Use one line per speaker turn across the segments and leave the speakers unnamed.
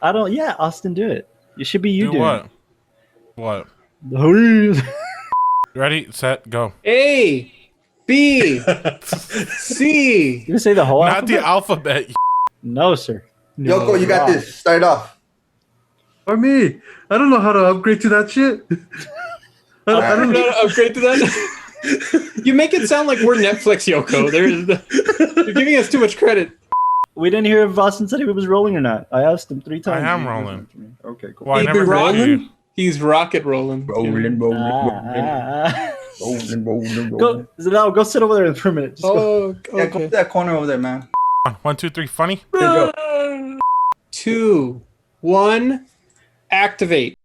I don't. Yeah, Austin, do it. It should be you
Do
doing
what?
it.
Ready, set, go.
A, B, C.
You say the whole
Not
alphabet?
the alphabet.
No, sir. No,
Yoko, you got
wrong.
this. Start off.
Or me. I don't know how to upgrade to that shit. I don't know.
Upgrade to that. You make it sound like we're Netflix, Yoko. You're giving us too much credit.
We didn't hear if Austin said he was rolling or not. I asked him 3 times.
I am rolling.
Okay, cool.
Well, I
He
never
be
heard
rolling?
you.
He's rocket rolling.
Rolling.
Go sit over there for a minute. Just go.
Oh,
Yeah, go to
okay.
that corner over there, man.
1, 2, 3, funny.
There you go.
2, 1, activate.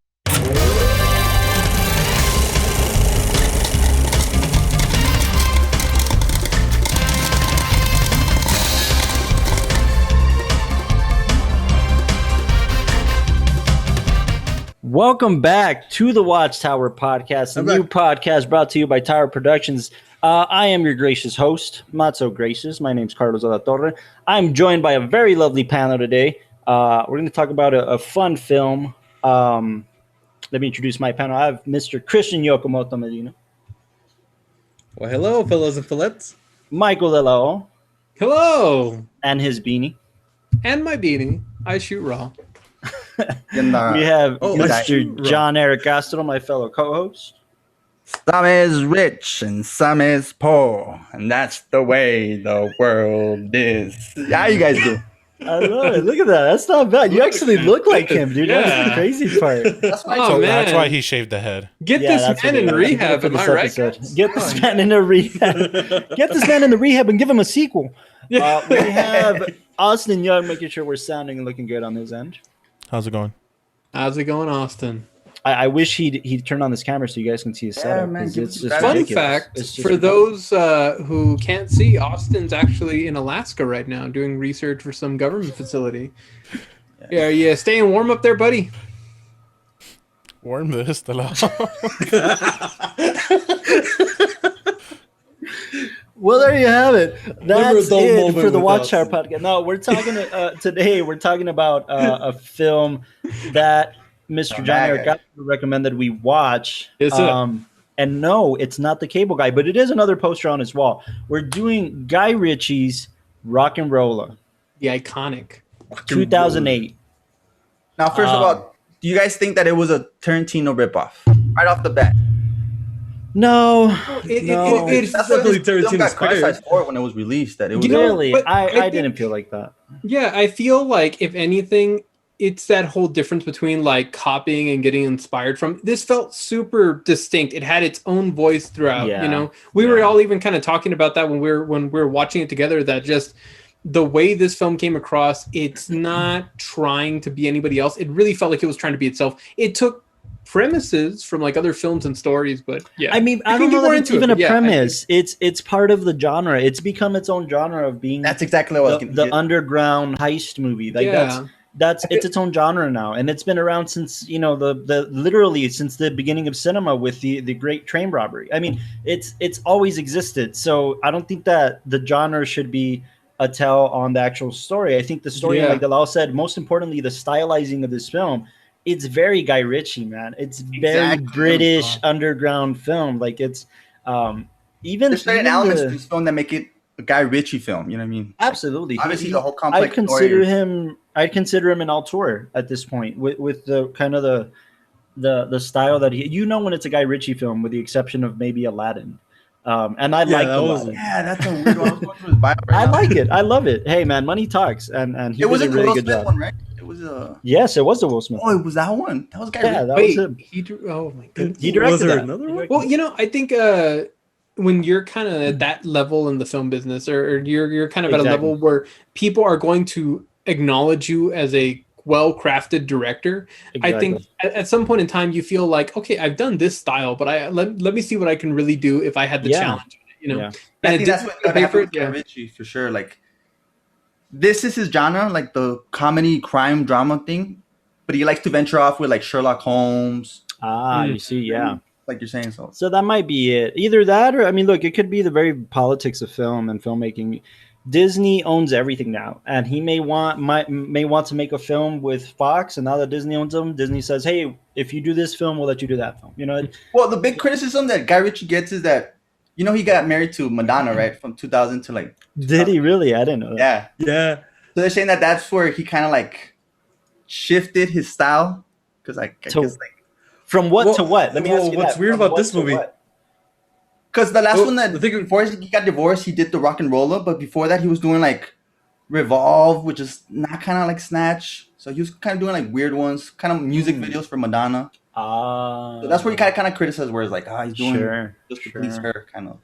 Welcome back to the WatchTower podcast, a new podcast brought to you by Tower Productions. I am your gracious host, not so gracious. My name's Carlos de la Torre. I'm joined by a very lovely panel today. We're going to talk about a fun film. Let me introduce my panel. I have Mr. Christian Yokomoto Medina,
Well, hello, fellows and fillettes.
Michael De La O,
Hello.
and his beanie.
And my beanie. I shoot raw.
And,
We have
Oh,
Mr. John Eric Castro, my fellow co-host.
some is rich and some is poor, and that's the way the world is. How you guys do?
I love it. Look at that. That's not bad. You actually look like him, dude. That's the
Yeah.
crazy part.
Oh, man.
That's why he shaved the head.
Get
Yeah,
this
that's
man
what
in
it is.
rehab,
For
am
this
I right?
episode.
guys?
Get this man in a rehab. Get this man in the rehab and give him a sequel. We have Austin Young making sure we're sounding and looking good on his end.
How's it going?
How's it going, Austin?
I wish he'd turn on this camera so you guys can see his setup.
man,
'cause
give
it's
us
just
that.
Fun
ridiculous.
fact,
It's just
for those who can't see, Austin's actually in Alaska right now doing research for some government facility. Yeah, staying warm up there, buddy.
Warm this the
Well, there you have it. That's
dull
it
moment
for the
with
WatchTower
Austin.
podcast. No, we're talking today. We're talking about a film that Mr. John Eric Castro recommended we watch.
Yes, sir.
And no, it's not The Cable Guy, but it is another poster on his wall. We're doing Guy Ritchie's RocknRolla,
The iconic.
2008.
Now, first of all, do you guys think that it was a Tarantino ripoff right off the bat?
No, no.
It's
That's what
definitely
this film
Tarantino
got
inspired.
criticized for when it was released. That it was.
You know,
really,
but I
I
think-
didn't feel like that.
Yeah, I feel like if anything, it's that whole difference between like copying and getting inspired from. This felt super distinct. It had its own voice throughout.
Yeah.
You know, we were all even kind of talking about that when we were watching it together. That just the way this film came across, it's not trying to be anybody else. It really felt like it was trying to be itself. It took premises from like other films and stories, but yeah,
I mean, I
can
don't
get
know
more
that it's
into it,
even
but
a
yeah, I
premise. It's part of the genre. It's become its own genre of being
That's exactly what I was going to
the
get.
underground heist movie. Like
Yeah.
that's it's its own genre now, and it's been around since the literally since the beginning of cinema with the great train robbery. I mean, it's always existed. So I don't think that the genre should be a tell on the actual story. I think the story,
Yeah.
like Dalal said, most importantly, the stylizing of this film. It's very Guy Ritchie, man. It's very
Exactly.
British underground film. Like it's even
There's certain
even
elements
the-
to this film that make it a Guy Ritchie film. You know what I mean?
Absolutely.
Obviously, the whole complex
I'd consider
story.
him. I'd consider him an auteur at this point, with the kind of the style that he. You know, when it's a Guy Ritchie film, with the exception of maybe Aladdin, and I like
that was
Aladdin.
Yeah, that's a weird one. I was going through his bio right
I
now.
like it. I love it. Hey, man, money talks, and he
It was
did a
the
really
Will
good
Smith
job.
one, right? It was
Yes, it was the Will Smith.
Oh, it was that one. That was Guy
Yeah,
Ritchie.
that
Wait,
was him.
oh my goodness.
He directed
Was there
that.
another
He
one?
directed
Well, you know, I think when you're kind of at that level in the film business, or you're kind of at a
Exactly.
level where people are going to acknowledge you as a well-crafted director, I think
Exactly.
at some point in time you feel like, okay, I've done this style, but let me see what I can really do if I had the
Yeah.
challenge. You know,
Yeah.
and
I
it
think that's
didn't
what
pay
happened
for
with
it,
Guy
yeah.
Ritchie for sure. Like, this is his genre, like the comedy, crime, drama thing. But he likes to venture off with like Sherlock Holmes,
You see, yeah.
like you're saying. So
So that might be it. Either that, or I mean, look, it could be the very politics of film and filmmaking. Disney owns everything now, and he may want to make a film with Fox, and now that Disney owns them, Disney says, "Hey, if you do this film, we'll let you do that film." You know,
Well, the big criticism that Guy Ritchie gets is that, he got married to Madonna, right, from 2000 to like.
did he really? I didn't know that.
Yeah.
Yeah.
So they're saying that that's where he kind of like shifted his style, because I guess like.
From what
Well,
to what? Let me ask you
what's
that.
weird
From
about
what
this
to
movie?
what?
Because the last
Well,
one that
the thing-
before he got divorced, he did the RocknRolla, but before that he was doing like Revolve, which is not kind of like Snatch. So he was kind of doing like weird ones, kind of music videos for Madonna. So that's where he kind of criticized, where it's like, he's doing just to please her, kind of.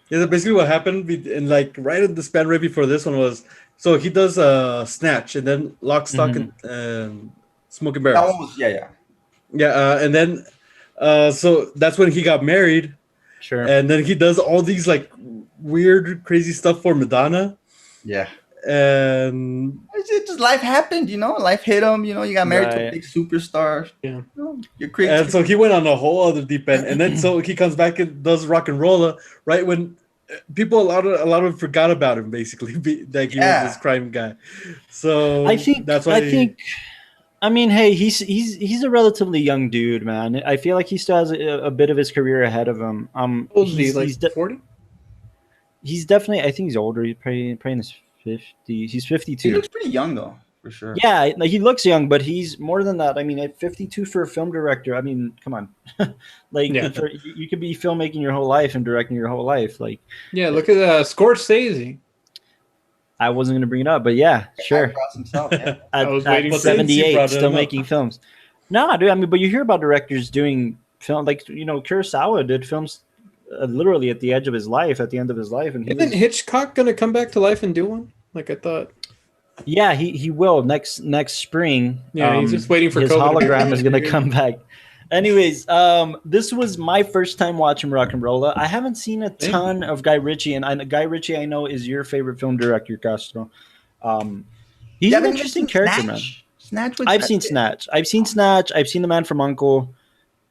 Yeah, so basically what happened in like right in the span right before this one was, so he does Snatch and then Lock, Stock, and Smoking
That
Barrels.
one was yeah.
And then so that's when he got married,
Sure.
and then he does all these like weird, crazy stuff for Madonna,
Yeah.
and
It's just life happened, life hit him, you got married to a
Right.
big superstar.
Yeah.
You're crazy.
and so he went on a whole other deep end, and then so he comes back and does RocknRolla right when people a lot of them forgot about him, basically, like he was this crime guy. So
I think
that's why
I mean, hey, he's a relatively young dude, man. I feel like he still has a bit of his career ahead of him.
How old is he?
He's,
Like
he's, de-
40?
he's definitely. I think he's older. He's probably in his 50s. He's
He
52.
looks pretty young though, for sure.
Yeah, like, he looks young, but he's more than that. I mean, at 52 for a film director. I mean, come on, like
Yeah.
you could be filmmaking your whole life and directing your whole life. Like,
Yeah, look at Scorsese.
I wasn't gonna bring it up, but yeah, sure.
Cross himself, yeah.
I was
At
waiting for-
78,
brought it
still
up.
making films. No, dude. I mean, but you hear about directors doing film, like Kurosawa did films literally at the edge of his life, at the end of his life, and
Isn't Hitchcock gonna come back to life and do one? Like I thought.
yeah, he will next spring.
Yeah, he's just waiting for
his
COVID.
hologram is gonna come back. Anyways, this was my first time watching RocknRolla. I haven't seen a ton of Guy Ritchie, and Guy Ritchie I know is your favorite film director, Castro. He's
Yeah,
an
but
interesting
you've seen
character,
Snatch?
man.
Snatch was
I've seen Snatch. I've seen The Man from U.N.C.L.E.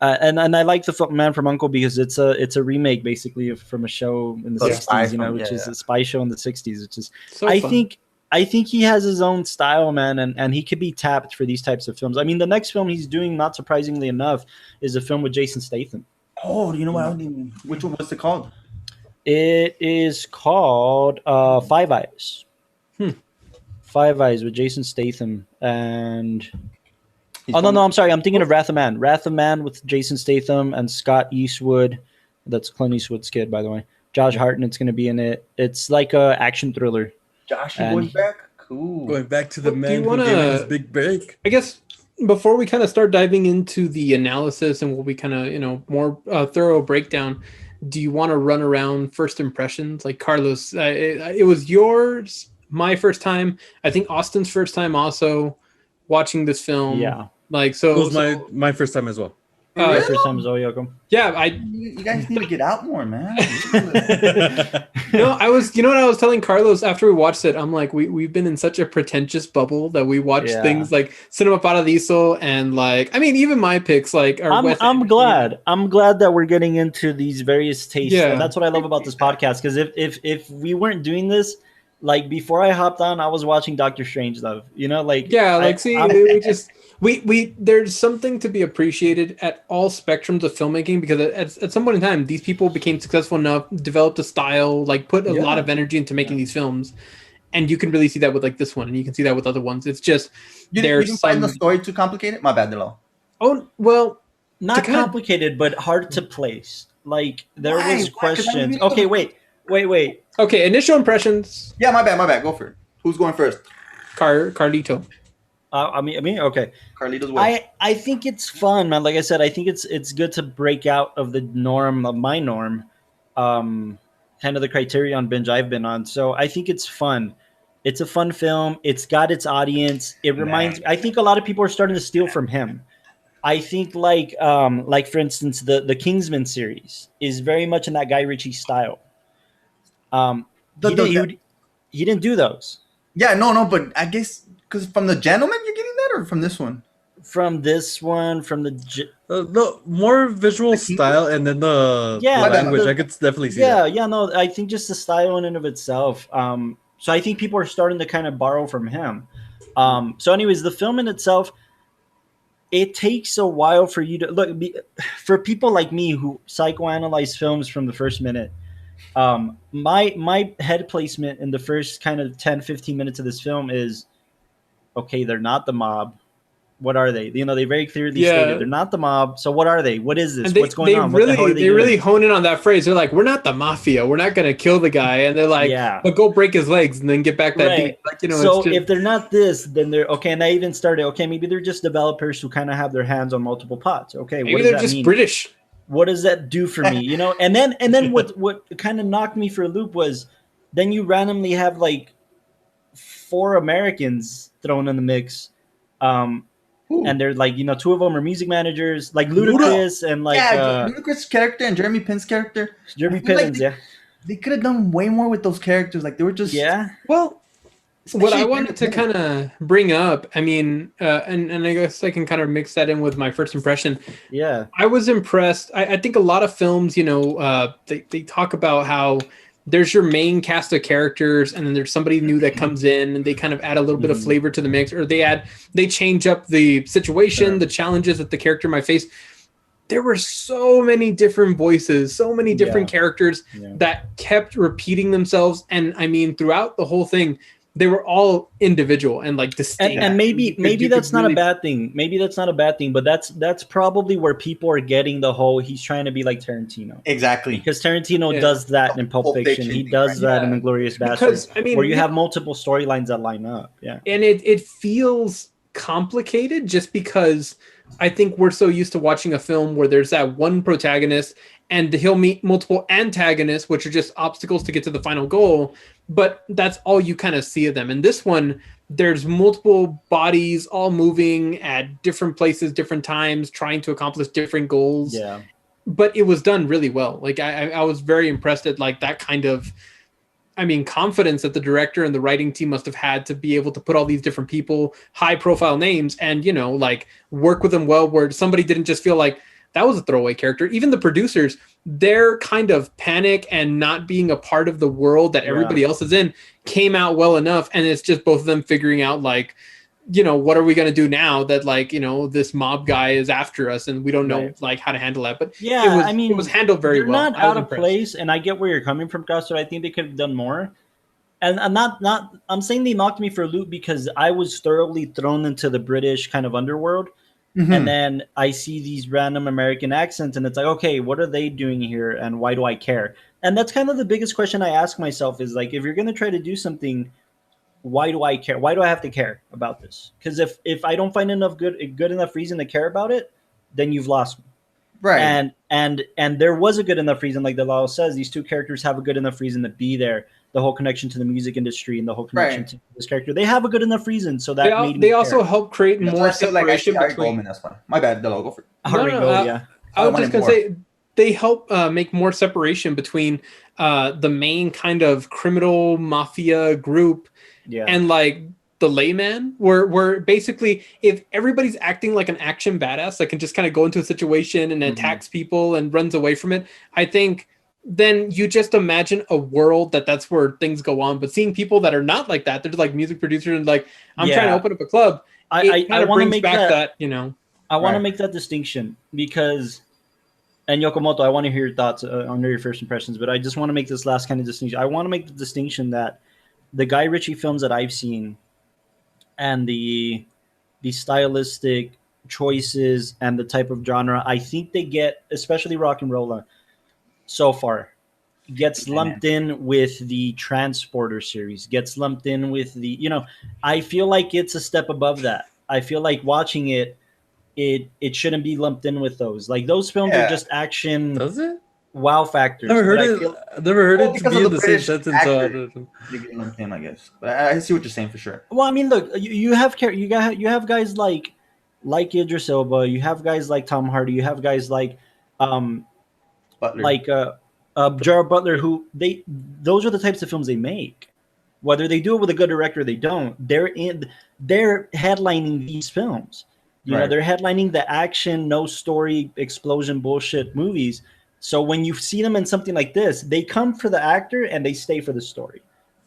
And I like the Man from U.N.C.L.E. because it's a remake basically from a show in the
Yeah. Spy
60s,
film,
which is
yeah.
a spy show in the 60s, which is
So
I
fun.
think he has his own style, man, and he could be tapped for these types of films. I mean, the next film he's doing, not surprisingly enough, is a film with Jason Statham.
Oh, you know what? I didn't even, which one was it called?
It is called Five Eyes. Five Eyes with Jason Statham and I'm sorry, I'm thinking of Wrath of Man. Wrath of Man with Jason Statham and Scott Eastwood. That's Clint Eastwood's kid, by the way. Josh Hartnett's going to be in it. It's like a action thriller.
Josh
And-
going back. Cool.
going back to the
Well, do
man
you
who
wanna-
gave him his big break.
I guess before we kind of start diving into the analysis and what we kind of more thorough breakdown, do you want to run around first impressions? Like Carlos, it was yours, my first time. I think Austin's first time also watching this film.
Yeah.
Like
It was my first time as well.
My first time is Oyoko.
yeah,
You guys need to get out more, man.
I was, what I was telling Carlos after we watched it, I'm like, we've been in such a pretentious bubble that we watch
Yeah.
things like Cinema Paradiso and like, I mean, even my picks like are
I'm glad that we're getting into these various tastes.
Yeah.
And that's what I love about this podcast. Because if we weren't doing this, like before I hopped on, I was watching Doctor Strangelove. We
there's something to be appreciated at all spectrums of filmmaking, because at some point in time, these people became successful enough, developed a style, like put a lot of energy into making these films. And you can really see that with like this one, and you can see that with other ones. It's just
You didn't find the story too complicated? My bad, Delo.
Oh, well,
not
to kinda-
complicated, but hard to place. Like there
Why?
was
Why? 'Cause I
questions.
mean-
Okay, wait.
okay, initial impressions,
Yeah, my bad. Go for it. Who's going first?
Carlito.
I mean, okay.
Carlito's way.
I think it's fun, man. Like I said, I think it's good to break out of the norm of my norm, kind of the Criterion binge I've been on. So I think it's fun. It's a fun film. It's got its audience. It reminds. I think a lot of people are starting to steal from him. I think like for instance, the Kingsman series is very much in that Guy Ritchie style. He didn't do those.
Yeah, no, but I guess because from The Gentleman you're getting that, or from this one?
from this one, from the
no, more visual style, and then the language. I could definitely see that.
Yeah, no, I think just the style in and of itself. So I think people are starting to kind of borrow from him. So, anyways, the film in itself, it takes a while for you to look. For people like me who psychoanalyze films from the first minute, my head placement in the first kind of 10, 15 minutes of this film is, okay, they're not the mob. What are they? You know, they very clearly stated they're not the mob. So what are they? What is this? What's going on?
They really hone in on that phrase. They're like, we're not the mafia. We're not going to kill the guy. And they're like, but go break his legs and then get back that beat. Like, you know,
so if they're not this, then they're okay. And I even started, okay, maybe they're just developers who kind of have their hands on multiple pots. Okay,
maybe they're just British.
What does that do for me? You know, and then what kind of knocked me for a loop was then you randomly have like 4 Americans thrown in the mix. And they're like, you know, 2 of them are music managers, like Ludacris and like
Ludacris' character and Jeremy Pinn's character.
Jeremy Pinn's,
they could have done way more with those characters. Like they were just
Well, what I wanted to kind of bring up, I mean, and I guess I can kind of mix that in with my first impression.
Yeah,
I was impressed. I think a lot of films, you know, they talk about how there's your main cast of characters, and then there's somebody new that comes in, and they kind of add a little bit of flavor to the mix, or they change up the situation, the challenges that the character might face. There were so many different voices, so many different characters that kept repeating themselves, and I mean, throughout the whole thing, they were all individual and like distinct.
And maybe that's not a bad thing. Maybe that's not a bad thing, but that's probably where people are getting the whole he's trying to be like Tarantino.
Exactly.
Because Tarantino does that in Pulp Fiction. He does that in Inglourious Basterds. I mean, where you have multiple storylines that line up. Yeah.
And it feels complicated just because I think we're so used to watching a film where there's that one protagonist and he'll meet multiple antagonists, which are just obstacles to get to the final goal. But that's all you kind of see of them. In this one, there's multiple bodies all moving at different places, different times, trying to accomplish different goals.
Yeah.
But it was done really well. Like I was very impressed at like that kind of, I mean, confidence that the director and the writing team must have had to be able to put all these different people, high profile names, and, you know, like work with them well, where somebody didn't just feel like that was a throwaway character. Even the producers, their kind of panic and not being a part of the world that everybody else is in came out well enough. And it's just both of them figuring out like, you know, what are we going to do now that like, you know, this mob guy is after us and we don't know like how to handle that. But
yeah, it was
handled very well.
Not out of place. And I get where you're coming from, Costa. I think they could have done more. And I'm saying they knocked me for a loop because I was thoroughly thrown into the British kind of underworld. Mm-hmm. And then I see these random American accents and it's like, okay, what are they doing here? And why do I care? And that's kind of the biggest question I ask myself is like, if you're going to try to do something, why do I care? Why do I have to care about this? Because if I don't find good enough reason to care about it, then you've lost me.
Right.
And there was a good enough reason, like the law says, these 2 characters have a good enough reason to be there. The whole connection to the music industry and the whole connection to this character. They have a good enough reason. So that made me
they also help create more separation between.
That's fine. My bad. The logo for
I was just gonna say they help make more separation between the main kind of criminal mafia group and like the layman, where basically if everybody's acting like an action badass that can just kind of go into a situation and attacks people and runs away from it, I think then you just imagine a world that's where things go on. But seeing people that are not like that, they're like music producers and like, I'm trying to open up a club. I want to make that, you know.
I want to make that distinction because, and Yokomoto, I want to hear your thoughts under your first impressions, but I just want to make this last kind of distinction. I want to make the distinction that the Guy Ritchie films that I've seen and the stylistic choices and the type of genre, I think they get, especially RocknRolla, so far gets lumped in with the Transporter series, gets lumped in with the, you know, I feel like it's a step above that. I feel like watching it shouldn't be lumped in with those. Like those films are just action.
Does it?
Wow factors.
Never heard it to be in the same sentence.
I guess, but I see what you're saying for sure.
Well, I mean, look, you have guys like Idris Elba, you have guys like Tom Hardy, you have guys like
Butler.
Like Gerald Butler, those are the types of films they make. Whether they do it with a good director or they don't, they're headlining these films. You know, they're headlining the action, no story, explosion bullshit movies. So when you see them in something like this, they come for the actor and they stay for the story.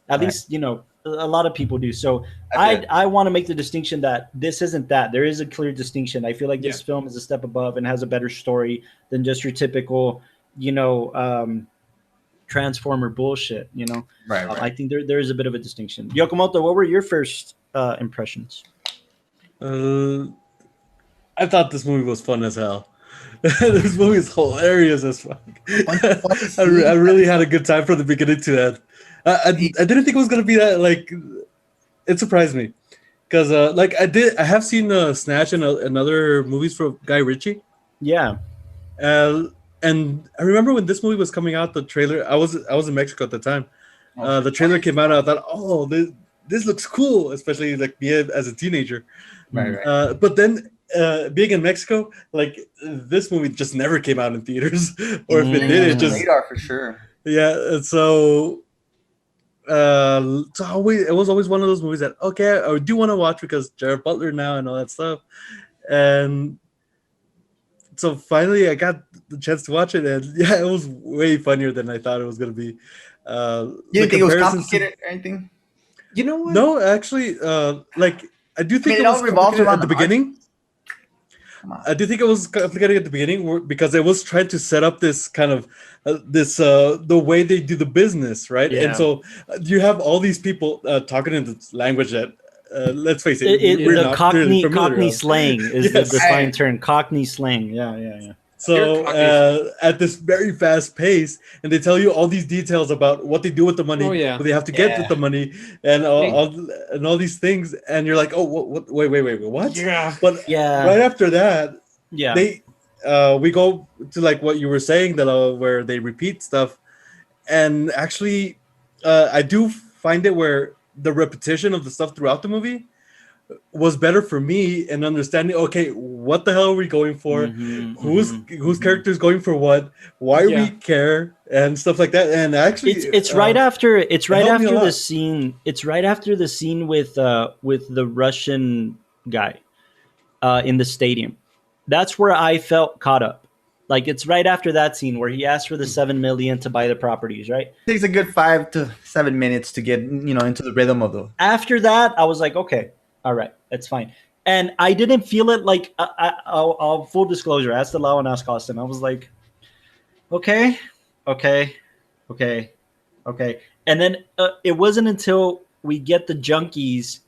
At least, you know, a lot of people do. So I want to make the distinction that this isn't that. There is a clear distinction. I feel like this film is a step above and has a better story than just your typical, you know, Transformer bullshit, you know?
Right.
I think there is a bit of a distinction. Yokomoto, what were your first impressions?
I thought this movie was fun as hell. This movie is hilarious as fuck. I really had a good time from the beginning to end. I didn't think it was gonna be that, like, it surprised me because like I have seen Snatch and other movies from Guy Ritchie.
Yeah.
And I remember when this movie was coming out, the trailer. I was in Mexico at the time. The trailer came out, and I thought, oh, this looks cool, especially like me as a teenager.
Right.
But then being in Mexico, like this movie just never came out in theaters, or if it did, it just
radar for sure.
Yeah, and so it was always one of those movies that I do want to watch because Gerald Butler now and all that stuff, and so finally I got the chance to watch it, and yeah, it was way funnier than I thought it was gonna be.
You didn't think it was complicated or anything?
You know what?
No, actually, like I do think it was complicated at the beginning. I do think it was complicated at the beginning because it was trying to set up this kind of the way they do the business, right?
Yeah.
And so you have all these people talking in this language that, let's face it,
the Cockney slang is the defined term. Cockney slang. Yeah.
So at this very fast pace, and they tell you all these details about what they do with the money, what they have to get with the money, and all these things, and you're like, oh, wait, what?
Yeah.
But right after that, they we go to like what you were saying that where they repeat stuff, and actually, I do find it where the repetition of the stuff throughout the movie was better for me in understanding, okay, what the hell are we going for? Whose character is going for what? Why we care and stuff like that. And actually it's right after
the scene. It's right after the scene with the Russian guy in the stadium. That's where I felt caught up. Like it's right after that scene where he asked for the $7 million to buy the properties, right?
It takes a good 5 to 7 minutes to get, you know, into the rhythm of the.
After that, I was like, okay. All right, that's fine. And I didn't feel it like, I'll full disclosure, I asked Lau and asked Austin. I was like, okay. And then it wasn't until we get the junkies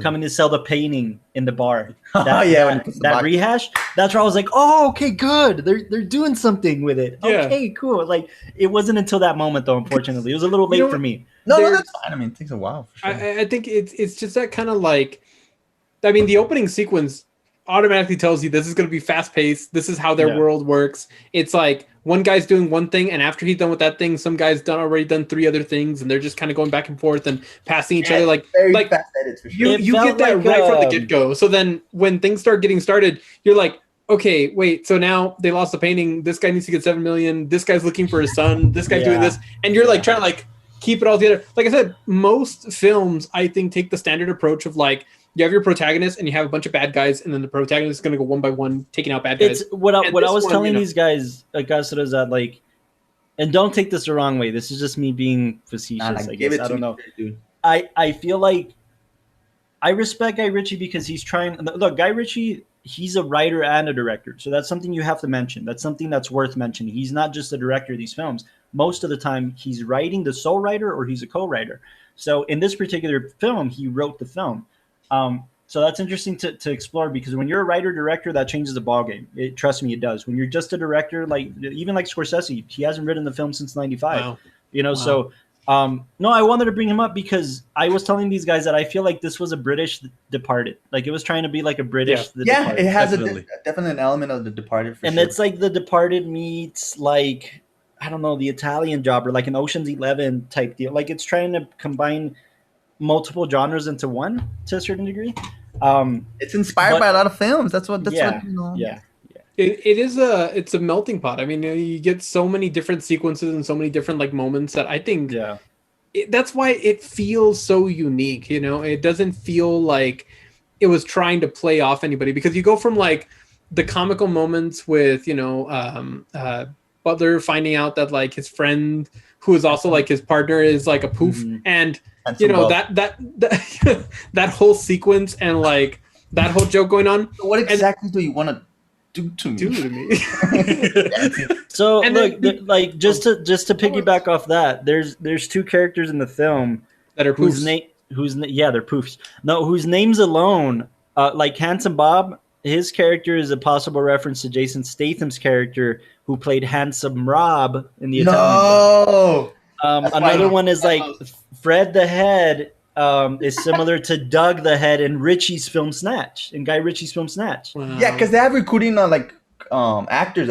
coming to sell the painting in the bar. That rehash. That's where I was like, oh, okay, good. They're doing something with it.
Yeah.
Okay, cool. Like it wasn't until that moment though, unfortunately. It was a little late for me.
No, that's fine. I mean, it takes a while for sure.
I think it's just that kind of like, I mean, the opening sequence automatically tells you this is going to be fast paced. This is how their world works. It's like one guy's doing one thing, and after he's done with that thing, some guy's already done 3 other things, and they're just kind of going back and forth and passing each other. Like
fast edits for sure.
You get that right from the get go. So then when things start getting started, you're like, okay, wait. So now they lost the painting. This guy needs to get $7 million. This guy's looking for his son. This guy's doing this, and you're like trying to like keep it all together. Like I said, most films I think take the standard approach of like, you have your protagonist and you have a bunch of bad guys, and then the protagonist is going to go one by one taking out bad guys.
It's what I was telling these guys, is that like, and don't take this the wrong way. This is just me being facetious. I guess I don't know.
Dude.
I feel like I respect Guy Ritchie because he's trying. Look, Guy Ritchie, he's a writer and a director, so that's something you have to mention. That's something that's worth mentioning. He's not just a director of these films. Most of the time, he's writing, the sole writer, or he's a co-writer. So in this particular film, he wrote the film. So that's interesting to explore because when you're a writer director, that changes the ballgame. Trust me, it does. When you're just a director, like even like Scorsese, he hasn't written the film since '95. Wow. You know, so no, I wanted to bring him up because I was telling these guys that I feel like this was a British Departed. Like it was trying to be like a British.
Departed. It has definitely an element of the Departed. For
and
sure.
It's like the Departed meets like I don't know the Italian Job or like an Ocean's 11 type deal. Like it's trying to combine multiple genres into one to a certain degree.
It's inspired by a lot of films. That's what you know.
Yeah.
It's a melting pot. I mean, you get so many different sequences and so many different like moments that I think that's why it feels so unique. You know, it doesn't feel like it was trying to play off anybody, because you go from like the comical moments with Butler finding out that like his friend who is also like his partner is like a poof, and that whole sequence and like that whole joke going on.
What exactly do you want to do to me?
So and look, like just to piggyback off that, there's two characters in the film
that are poofs.
They're poofs. No, whose names alone, like Handsome Bob, his character is a possible reference to Jason Statham's character who played Handsome Rob in the Italian. Another one is like Fred the Head is similar to Doug the Head in Ritchie's film Snatch, in Guy Ritchie's film Snatch.
Wow.
Yeah, because they have recruiting actors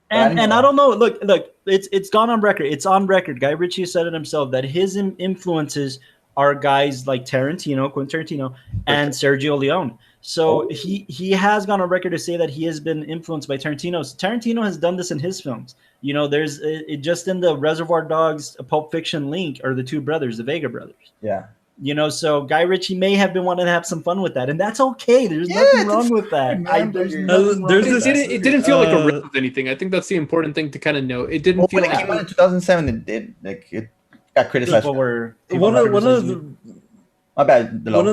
and I don't know. Look, it's gone on record. It's on record. Guy Ritchie said it himself that his influences are guys like Quentin Tarantino, and Sergio Leone. So he has gone on record to say that he has been influenced by Tarantino. Tarantino has done this in his films. You know, there's just in the Reservoir Dogs, Pulp Fiction link are the two brothers, the Vega brothers.
Yeah.
You know, so Guy Ritchie may have been wanting to have some fun with that, and that's okay. There's nothing wrong with that.
It didn't feel like a rip of anything. I think that's the important thing to kind of know. It didn't feel
when it came out in 2007. It did it got criticized.
One of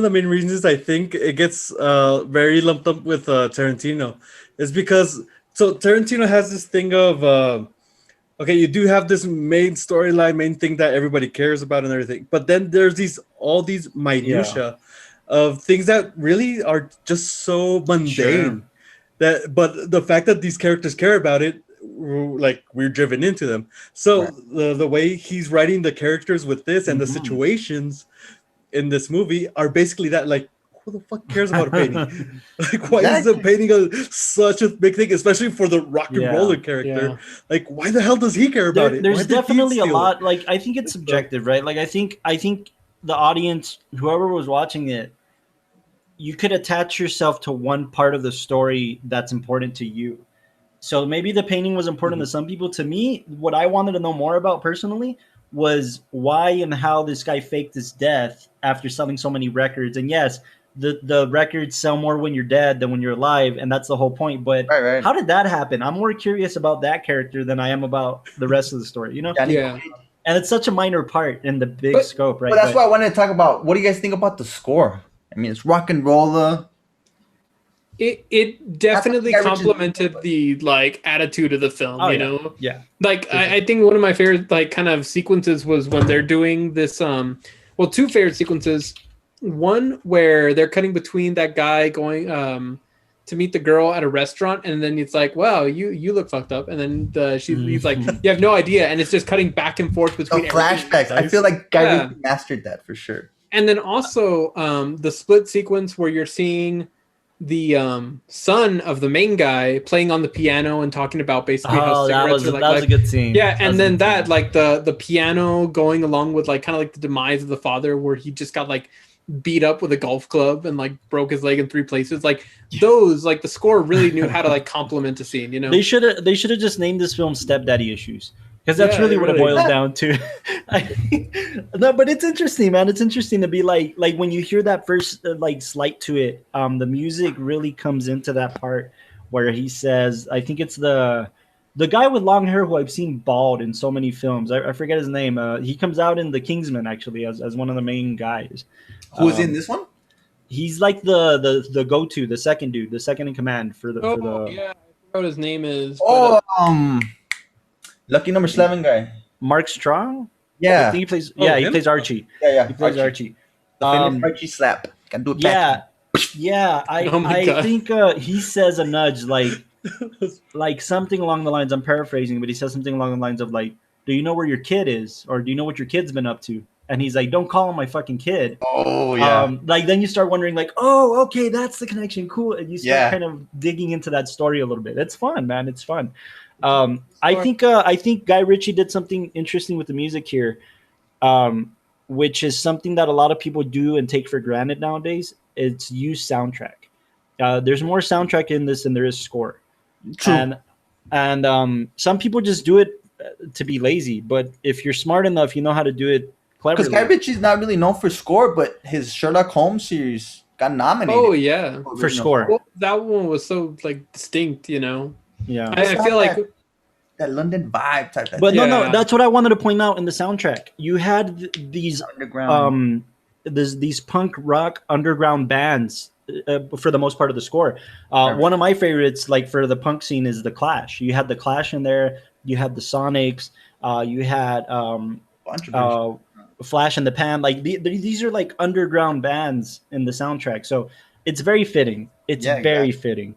the main reasons I think it gets very lumped up with Tarantino is because Tarantino has this thing of you do have this main storyline, main thing that everybody cares about and everything, but then there's all these minutia of things that really are just so mundane but the fact that these characters care about it, like we're driven into them. So the way he's writing the characters with this and the situations in this movie are basically that, like, who the fuck cares about a painting? Like, why is the painting such a big thing, especially for the RocknRolla character? Yeah. Like, why the hell does he care about it?
There's definitely a lot. Like, I think it's subjective, right? Like, I think the audience, whoever was watching it, you could attach yourself to one part of the story that's important to you. So maybe the painting was important to some people. To me, what I wanted to know more about personally was why and how this guy faked his death after selling so many records. And yes, the records sell more when you're dead than when you're alive, and that's the whole point. But how did that happen? I'm more curious about that character than I am about the rest of the story, you know?
Yeah.
And it's such a minor part in the big scope, right?
But that's why I wanted to talk about, what do you guys think about the score? I mean, it's RocknRolla.
It definitely complemented the like attitude of the film, you know?
Yeah.
Like I think one of my favorite like kind of sequences was when they're doing this two favorite sequences. One where they're cutting between that guy going to meet the girl at a restaurant, and then it's like, wow, you look fucked up, and then he's like, you have no idea, and it's just cutting back and forth between
flashbacks. I feel like Guy Ritchie mastered that for sure.
And then also the split sequence where you're seeing the son of the main guy playing on the piano and talking about basically how cigarettes are like,
that was a good scene.
Yeah, and then that like the piano going along with like kind of like the demise of the father, where he just got like beat up with a golf club and like broke his leg in 3 places. Like those, like the score really knew how to like complement a scene, you know?
They should have just named this film Stepdaddy Issues. Because that's really what it boils down to. No, but it's interesting, man. It's interesting to be like when you hear that first like slight to it, the music really comes into that part where he says, I think it's the guy with long hair who I've seen bald in so many films. I forget his name. He comes out in The Kingsman actually as one of the main guys.
Who's in this one?
He's like the go-to, the second dude, the second in command for the.
Yeah, I forgot what his name is.
Lucky number 7 guy.
Mark Strong?
Yeah.
I think he plays he plays Archie.
Yeah.
He plays Archie.
Archie slap. Can do it back.
Yeah. I think he says a nudge like something along the lines, I'm paraphrasing, but he says something along the lines of like, do you know where your kid is? Or do you know what your kid's been up to? And he's like, don't call him my fucking kid.
Oh, yeah.
Like then you start wondering like, oh, okay, that's the connection. Cool. And you start kind of digging into that story a little bit. It's fun, man. It's fun. I think Guy Ritchie did something interesting with the music here, which is something that a lot of people do and take for granted nowadays. It's use soundtrack. There's more soundtrack in this than there is score.
True.
And some people just do it to be lazy. But if you're smart enough, you know how to do it cleverly.
Because Guy Ritchie's not really known for score, but his Sherlock Holmes series got nominated.
Oh yeah,
for score.
Well, that one was so like distinct, you know.
Yeah,
I feel like
that London vibe type.
But
Yeah.
no, that's what I wanted to point out in the soundtrack. You had these
underground.
these punk rock underground bands for the most part of the score. One of my favorites, like for the punk scene, is the Clash. You had the Clash in there. You had the Sonics. You had Flash in the Pan. Like these are like underground bands in the soundtrack. So it's very fitting. It's very fitting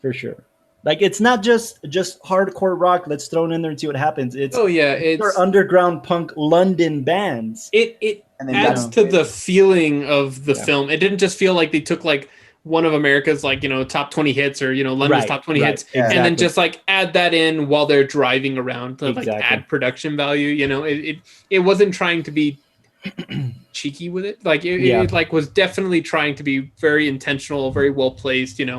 for sure. Like it's not just hardcore rock. Let's throw it in there and see what happens. It's it's underground punk London bands.
It adds to the feeling of the film. It didn't just feel like they took like one of America's like top 20 hits or London's top 20 hits and then just like add that in while they're driving around to like add production value. It wasn't trying to be cheeky with it. Like it like was definitely trying to be very intentional, very well placed. And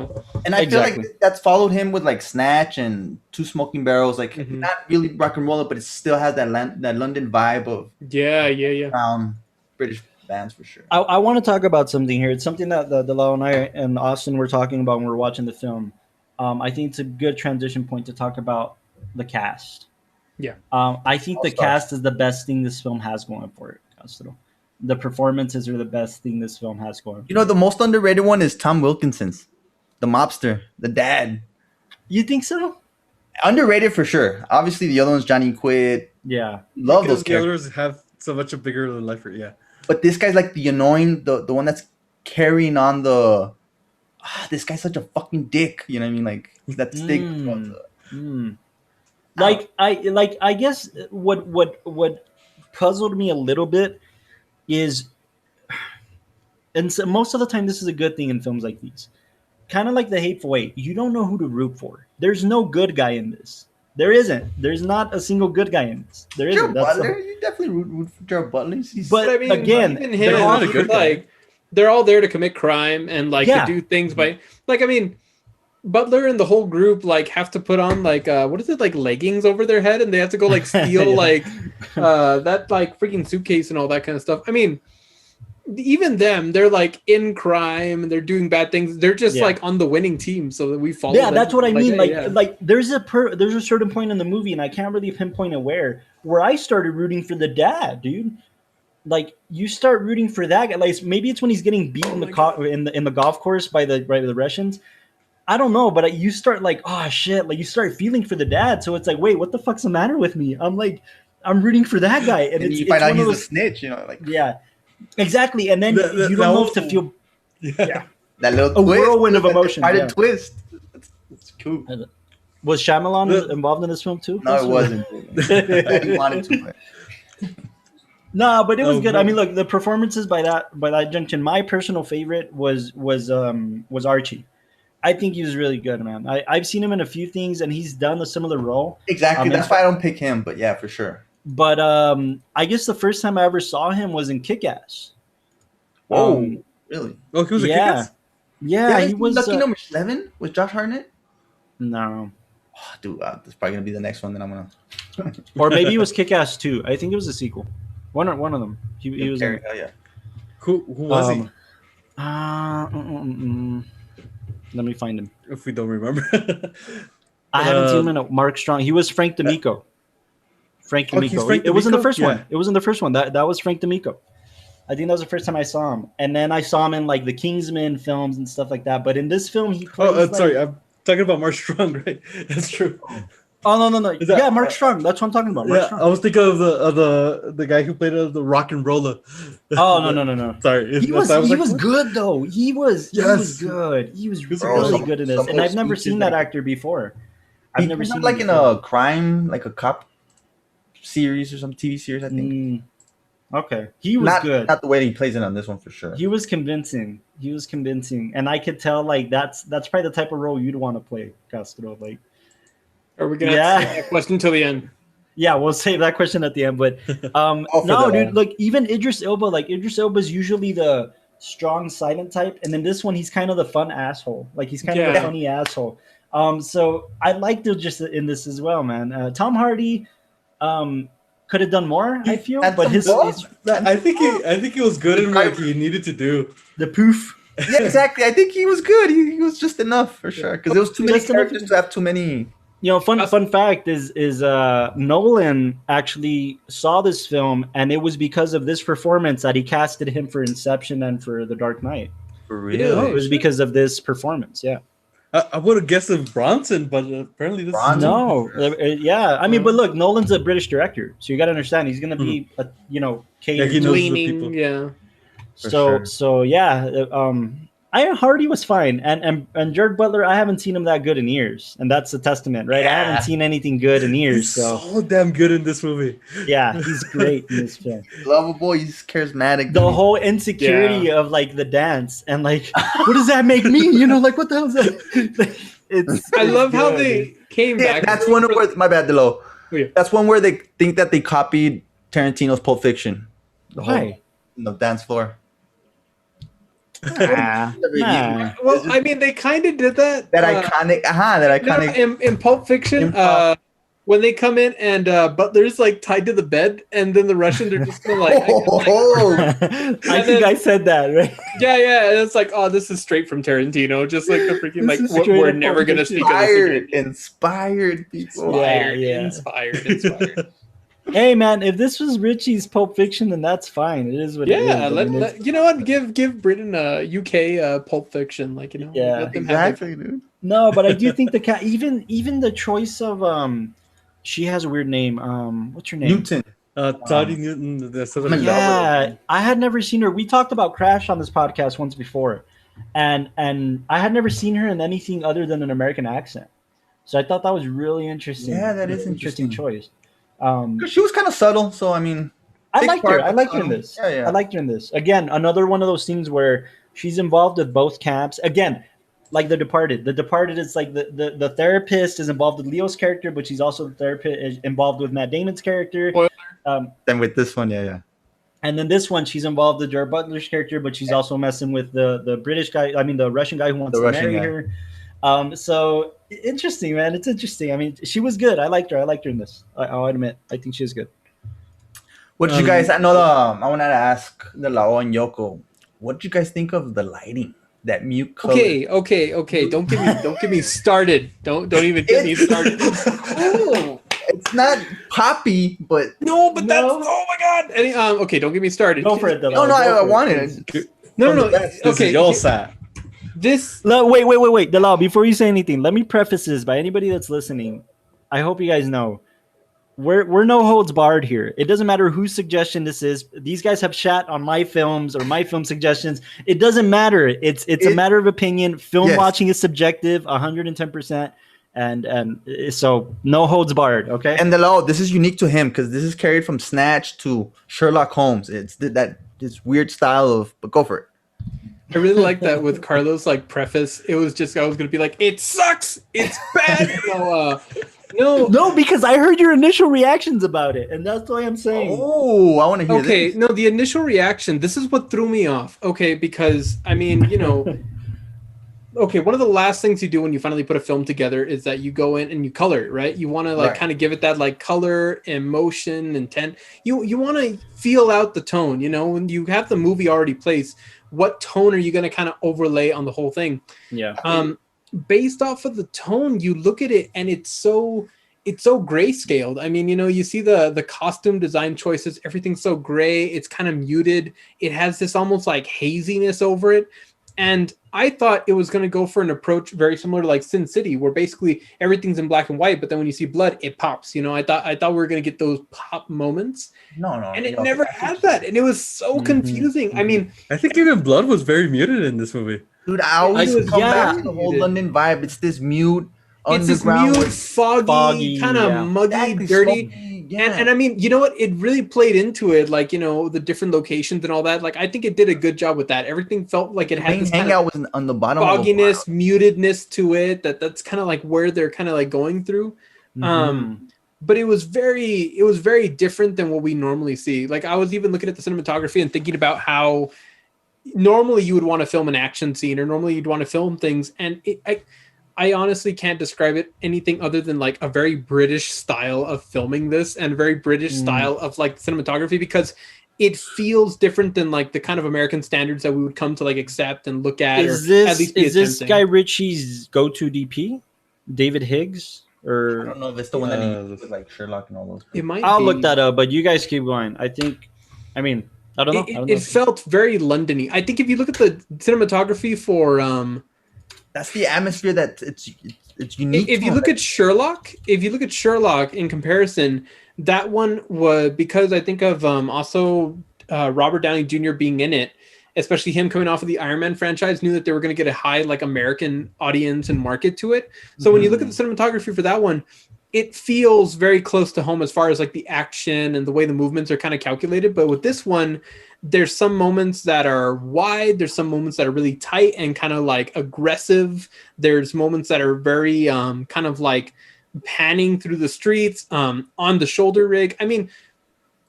I feel like that's followed him with like Snatch and Two Smoking Barrels. Like not really rock and roll, but it still has that London vibe of British bands for sure.
I want to talk about something here. It's something that Delao and I and Austin were talking about when we were watching the film. I think it's a good transition point to talk about the cast.
Yeah.
I think the cast is the best thing this film has going for it. The performances are the best thing this film has going.
The most underrated one is Tom Wilkinson's, the mobster, the dad.
You think so?
Underrated for sure. Obviously, the other one's Johnny Quid.
Yeah,
love those
characters. Have so much a bigger life. Yeah,
but this guy's like the annoying, the one that's carrying on the. This guy's such a fucking dick. You know what I mean? Like that stick.
I guess what puzzled me a little bit is, and so most of the time this is a good thing in films like these, kind of like The Hateful Eight. You don't know who to root for. There's no good guy in this. There isn't. There's not a single good guy in this. There isn't.
Gerald Butler, you definitely root for Gerald Butler.
But I mean, again,
they're all a good guy. They're all there to commit crime and like to do things by like. I mean, Butler and the whole group like have to put on like what is it, like leggings over their head, and they have to go like steal like that like freaking suitcase and all that kind of stuff. I mean, even them, they're like in crime and they're doing bad things. They're just like on the winning team, so that we follow. Yeah,
that's what I mean. Like there's a certain point in the movie, and I can't really pinpoint it where I started rooting for the dad, dude. Like you start rooting for that guy. Like maybe it's when he's getting beat in the golf course by the Russians. I don't know, but you start like, oh shit, like you start feeling for the dad. So it's like, wait, what the fuck's the matter with me? I'm rooting for that guy, and
you find out he's a snitch, like
exactly. And then you don't know if to feel,
that little
whirlwind of emotion,
twist. It's cool.
Was Shyamalan involved in this film too?
No, it wasn't. He wanted to.
No, but it was good. I mean, look, the performances by that junction. My personal favorite was Archie. I think he was really good, man. I've seen him in a few things, and he's done a similar role.
Exactly. That's why I don't pick him, but yeah, for sure.
But I guess the first time I ever saw him was in Kick-Ass.
Oh, really?
Oh, he was in Kick-Ass?
Yeah, he was.
Lucky Number 11 with Josh Hartnett?
No.
Oh, dude, that's probably going to be the next one that I'm going
to... Or maybe it was Kick-Ass 2. I think it was a sequel. One of them. He was in...
yeah.
Who was he?
Let me find him.
If we don't remember.
I haven't seen him in Mark Strong. He was Frank D'Amico. Frank D'Amico. It was in the first one. It was in the first one. That was Frank D'Amico. I think that was the first time I saw him. And then I saw him in like the Kingsman films and stuff like that. But in this film, he plays
sorry. I'm talking about Mark Strong, right? That's true.
Oh, no. Mark Strong. That's what I'm talking about. Mark Strong.
I was thinking of the guy who played the RocknRolla.
Oh, no.
Sorry.
He was good, though. He was good. He was really good in this. And I've never seen that actor before. I've never seen him
like in a crime, like a cop series or some TV series, I think.
Okay. He was good.
Not the way he plays it on this one, for sure.
He was convincing. And I could tell, like, that's probably the type of role you'd want to play, Castro. Like,
are we gonna save that question until the end?
Yeah, we'll save that question at the end. But no, dude, look, even Idris Elba, like Idris Elba's usually the strong silent type, and then this one he's kind of the fun asshole. Like he's kind of the funny asshole. So I liked it just in this as well, man. Tom Hardy, could could have done more. I feel,
had
but
some
his
balls.
I think he was good in what he needed to do.
the poof.
Yeah, exactly. I think he was good. He was just enough for sure. Because there was too many
Just enough.
characters to have too many.
You know, fun fact is Nolan actually saw this film, and it was because of this performance that he casted him for Inception and for The Dark Knight.
For
It was because of this performance. Yeah.
I would have guessed of Bronson, but apparently this
Bronson?
No. Yeah. I mean, but look, Nolan's a British director, so you got to understand he's going to be,
he knows
catered.
the
Leaning,
people.
yeah.
So yeah. Hardy was fine, and Gerald Butler, I haven't seen him that good in years, and that's a testament, right?
Yeah.
I haven't seen anything good in years,
He's
so
so damn good in this movie.
yeah, he's great in this film.
Lovable. He's charismatic.
The whole insecurity of like the dance and like, what does that make me? You know, like what the hell is that?
I love how
good,
they
dude.
came
Yeah,
back.
that's one where my bad, Delo.
Oh, yeah.
That's one where they think that they copied Tarantino's Pulp Fiction.
Why?
The dance floor.
Nah.
Well, I mean, they kind of did that.
That iconic. That iconic.
In Pulp Fiction, when they come in and Butler's like tied to the bed, and then the Russians are just gonna like,
I think I said that, right?
yeah, and it's like, oh, this is straight from Tarantino, just like the freaking
This is
like
straight
we're
up
never
Pulp
gonna
Fiction.
speak of this again.
Inspired people.
Inspired.
Hey man, if this was Ritchie's Pulp Fiction, then that's fine. It is what it is.
Yeah,
I mean,
you know what? Give Britain a UK Pulp Fiction, like, you know.
Yeah,
let them have
Exactly, dude.
no, but I do think the cat, even the choice of she has a weird name. What's her name?
Newton.
Toddy Newton.
Yeah, I had never seen her. We talked about Crash on this podcast once before, and I had never seen her in anything other than an American accent. So I thought that was really interesting.
Yeah, that is
An interesting
interesting.
choice.
She was kind of subtle, so I mean,
I
big
liked
part
her. I
of
liked her
the
in
film.
this.
Yeah.
I liked her in this. Again, another one of those things where she's involved with both camps. Again, like The Departed. The Departed is like the therapist is involved with Leo's character, but she's also the therapist is involved with Matt Damon's character.
Then with this one, yeah.
And then this one, she's involved with Gerald Butler's character, but she's also messing with the British guy. I mean, the Russian guy who wants to marry her. So interesting, man. It's interesting. I mean, she was good. I liked her. in this. I'll admit. I think she was good.
What did you guys? I know. I wanted to ask the Lao and Yoko. What did you guys think of the lighting? That mute color.
Okay. Don't get me started. Don't even get me started.
Cool. It's not poppy, but
That's oh my god. Okay, don't get me started.
Go for it, though.
no, I wanted it.
No.
This
Okay.
is your side.
This
No, wait. Dalal, before you say anything, let me preface this by anybody that's listening. I hope you guys know we're no holds barred here. It doesn't matter whose suggestion this is. These guys have shat on my films or my film suggestions. It doesn't matter. It's a matter of opinion. Film watching is subjective, 110%. And so no holds barred, okay?
And the Lao, this is unique to him because this is carried from Snatch to Sherlock Holmes. It's this weird style of, but go for it.
I really like that with Carlos like preface. It was just I was gonna be like, it sucks, it's bad. No,
because I heard your initial reactions about it, and that's why I'm saying.
Oh, I want to hear
okay,
this.
no, the initial reaction. This is what threw me off. Okay, because I mean, okay, one of the last things you do when you finally put a film together is that you go in and you color it, right? You want to kind of give it that like color, emotion, intent. You want to feel out the tone, when you have the movie already placed, what tone are you going to kind of overlay on the whole thing?
Yeah.
Based off of the tone, you look at it and it's so grayscaled. I mean, you see the costume design choices, everything's so gray, it's kind of muted. It has this almost like haziness over it. And I thought it was going to go for an approach very similar to like Sin City, where basically everything's in black and white, but then when you see blood, it pops. I thought we were going to get those pop moments. No. And it never had that. And it was so confusing. I mean,
I think even blood was very muted in this movie.
Dude, I always come back to the whole London vibe. It's this mute, underground,
foggy, kind of muggy, dirty. And I mean, you know what? It really played into it, like, the different locations and all that. Like, I think it did a good job with that. Everything felt like it had this
hangout was on the bottom,
fogginess, mutedness to it. That's kind of like where they're kind of like going through. But it was very different than what we normally see. Like, I was even looking at the cinematography and thinking about how normally you would want to film an action scene, or normally you'd want to film things, and I honestly can't describe it anything other than like a very British style of filming this and very British style of like cinematography, because it feels different than like the kind of American standards that we would come to like accept and look at.
Is this Guy Ritchie's go-to DP, David Higgs? Or
I don't know if it's the one that he with like Sherlock and all those.
It might.
I'll look that up, but you guys keep going. I don't know.
It felt very Londony. I think if you look at the cinematography for
that's the atmosphere that it's unique.
If you look at Sherlock, in comparison, that one was, because I think of also Robert Downey Jr. being in it, especially him coming off of the Iron Man franchise, knew that they were going to get a high like American audience and market to it. So when you look at the cinematography for that one, it feels very close to home as far as like the action and the way the movements are kind of calculated. But with this one, there's some moments that are wide. There's some moments that are really tight and kind of like aggressive. There's moments that are very kind of like panning through the streets on the shoulder rig. I mean,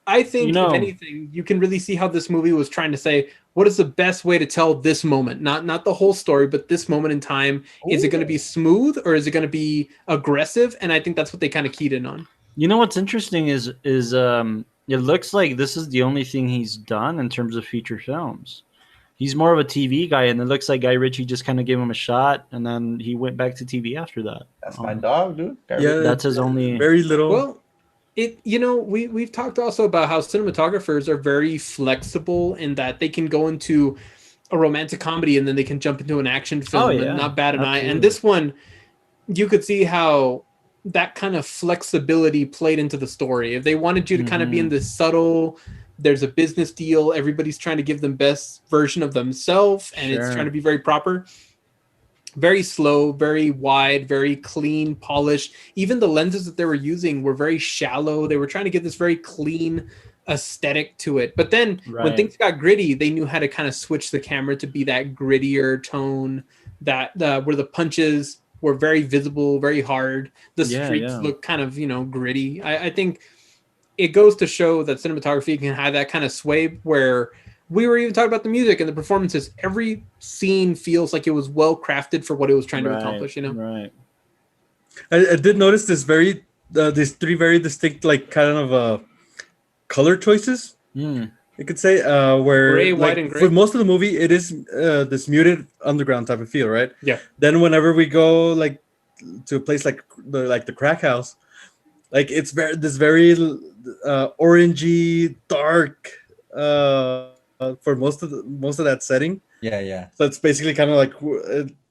I think if anything, you can really see how this movie was trying to say, what is the best way to tell this moment? Not the whole story, but this moment in time. Ooh. Is it going to be smooth or is it going to be aggressive? And I think that's what they kind of keyed in on.
You know what's interesting is it looks like this is the only thing he's done in terms of feature films. He's more of a TV guy, and it looks like Guy Ritchie just kind of gave him a shot, and then he went back to TV after that.
That's my dog, dude.
That's his only
very little.
Well, we've talked also about how cinematographers are very flexible in that they can go into a romantic comedy and then they can jump into an action film and not bat an eye. And this one, you could see how that kind of flexibility played into the story. If they wanted you to kind of be in this subtle, there's a business deal, everybody's trying to give them best version of themselves, and it's trying to be very proper. Very slow, very wide, very clean, polished. Even the lenses that they were using were very shallow. They were trying to get this very clean aesthetic to it. But then when things got gritty, they knew how to kind of switch the camera to be that grittier tone, that where the punches were very visible, very hard. The streets look kind of, gritty. I think it goes to show that cinematography can have that kind of sway where we were even talking about the music and the performances. Every scene feels like it was well crafted for what it was trying to accomplish,
Right.
I did notice these three very distinct, like kind of color choices. You could say where
gray, white, and gray.
For most of the movie, it is this muted underground type of feel, right?
Yeah.
Then whenever we go like to a place like the crack house, like it's very orangey, dark. For most of that setting.
Yeah.
So it's basically kind of like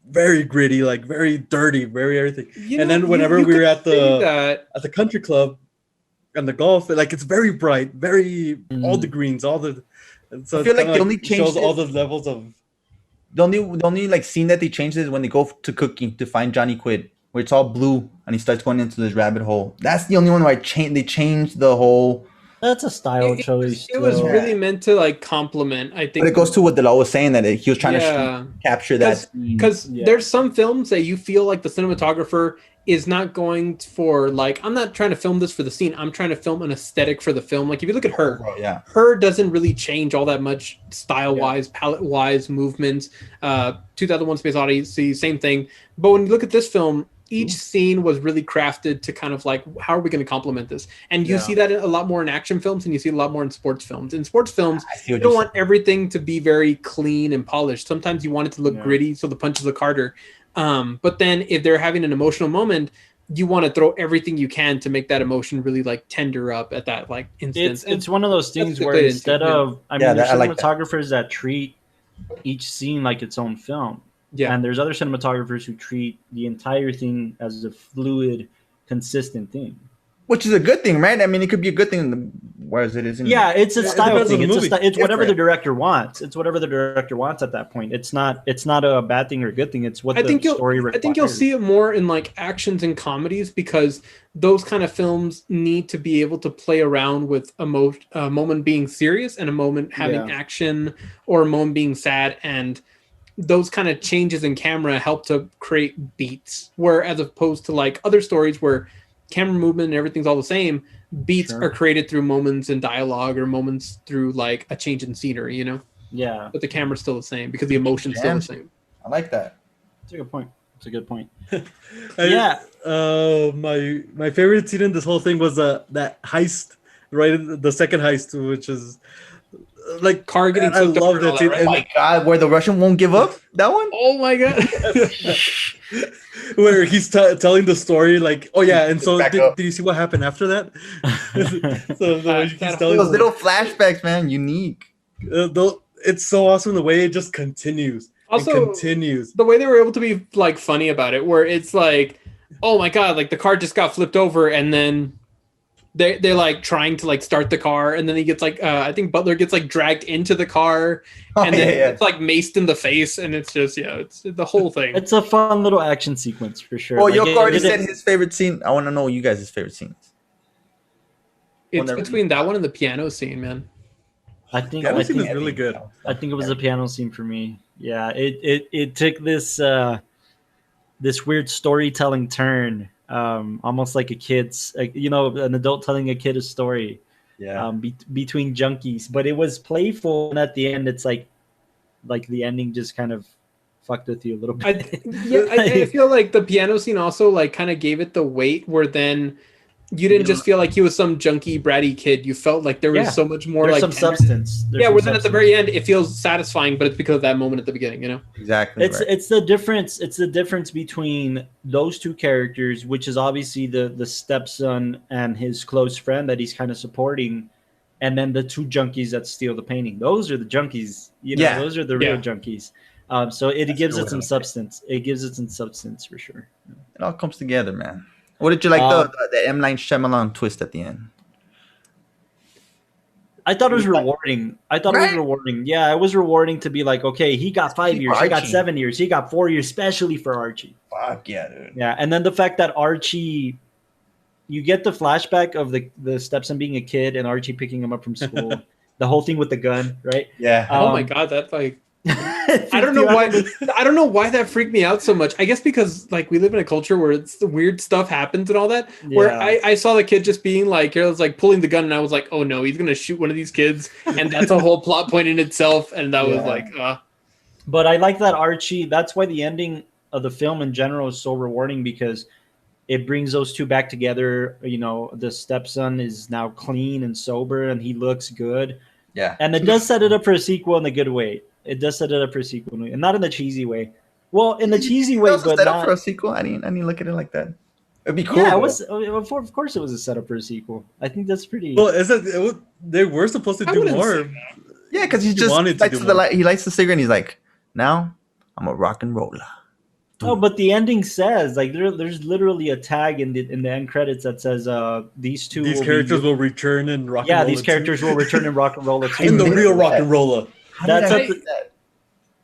very gritty, like very dirty, very everything. And then whenever we were at the country club and the golf, like it's very bright, very all the greens, all the. And so I feel like they only shows all the levels of.
The only like scene that they changed is when they go to cooking to find Johnny Quid, where it's all blue and he starts going into this rabbit hole. That's the only one where they changed the whole.
That's a style choice.
It was really meant to like complement, I think.
But it goes to what Delal was saying, that he was trying to capture that.
Because there's some films that you feel like the cinematographer is not going for like, I'm not trying to film this for the scene. I'm trying to film an aesthetic for the film. Like if you look at Her, Her doesn't really change all that much style-wise, palette-wise, movements. 2001: Space Odyssey, same thing. But when you look at this film, each scene was really crafted to kind of like, how are we going to complement this? And you see that a lot more in action films, and you see a lot more in sports films. In sports films, you don't want everything to be very clean and polished. Sometimes you want it to look gritty so the punches look harder. But then if they're having an emotional moment, you want to throw everything you can to make that emotion really like tender up at that like instance.
It's one of those things where instead of, there's cinematographers that treat each scene like its own film. Yeah, and there's other cinematographers who treat the entire thing as a fluid, consistent thing.
Which is a good thing, right? I mean, it could be a good thing, whereas it isn't.
Yeah, it's a style thing. It's whatever the director wants. It's whatever the director wants at that point. It's not a bad thing or a good thing. It's what the story requires.
I think you'll see it more in like actions and comedies, because those kind of films need to be able to play around with a moment being serious and a moment having action, or a moment being sad, and those kind of changes in camera help to create beats, where as opposed to like other stories where camera movement and everything's all the same, beats are created through moments in dialogue or moments through like a change in scenery,
Yeah.
But the camera's still the same because the emotion's still the same.
I like that.
That's a good point. It's a good point.
Yeah. My favorite scene in this whole thing was that heist, right? The second heist, which is like
car getting
I
flipped over
love
and all
that scene.
that,
Oh my god, where the Russian won't give up? That one?
Oh my god.
Where he's telling the story, like, oh yeah, and so
Back
did
up.
you see what happened after that? So the way he's telling
Those little flashbacks, man, unique.
it's so awesome the way it just continues.
Also,
and continues.
The way they were able to be like funny about it, where it's like, oh my god, like the car just got flipped over, and then they're like trying to like start the car, and then he gets like I think Butler gets like dragged into the car, and then it's like maced in the face, and it's just it's the whole thing.
It's a fun little action sequence for sure.
Well, Yoko already said his favorite scene. I want to know you guys' favorite scenes.
It's between that one and the piano scene, man.
I think
piano scene is really good.
I think it was the piano scene for me. Yeah, it took this this weird storytelling turn, almost like a kid's, an adult telling a kid a story.
Yeah.
Between junkies, but it was playful, and at the end, it's like the ending just kind of fucked with you a little bit.
I feel like the piano scene also like kind of gave it the weight where then you didn't just feel like he was some junky bratty kid. You felt like there was so much more like
some substance.
Where then at the very end it feels satisfying, but it's because of that moment at the beginning,
Exactly.
It's the difference. It's the difference between those two characters, which is obviously the stepson and his close friend that he's kind of supporting, and then the two junkies that steal the painting. Those are the junkies. Those are the real junkies. So it gives it some substance. It gives it some substance for sure.
It all comes together, man. What did you like the M. Night Shyamalan twist at the end?
I thought it was rewarding. It was rewarding. Yeah, it was rewarding to be like, okay, he got 5 years, he got 7 years, he got 4 years, especially for Archie.
Fuck yeah, dude.
Yeah, and then the fact that Archie, you get the flashback of the stepson being a kid and Archie picking him up from school. The whole thing with the gun, right?
Yeah.
Oh my god, that like I don't know why that freaked me out so much. I guess because like we live in a culture where it's the weird stuff happens and all that. Yeah. Where I saw the kid just being like, it was like pulling the gun, and I was like, oh no, he's gonna shoot one of these kids, and that's a whole plot point in itself. And that was like,
But I like that Archie. That's why the ending of the film in general is so rewarding, because it brings those two back together. The stepson is now clean and sober, and he looks good.
Yeah,
and it does set it up for a sequel in a good way. It does set it up for a sequel, and not in the cheesy way. Well, in the cheesy way, but
set
not
up for a sequel. I didn't look at it like that. It'd be cool.
Yeah, it was. Of course, it was a setup for a sequel. I think that's pretty.
Well, they were supposed to do more.
Yeah, because he lights the cigarette, and he's like, "Now I'm a RocknRolla."
Oh, but the ending says like there's literally a tag in the end credits that says these characters
will return in RocknRolla.
Yeah, these characters will return in RocknRolla too.
In the real RocknRolla.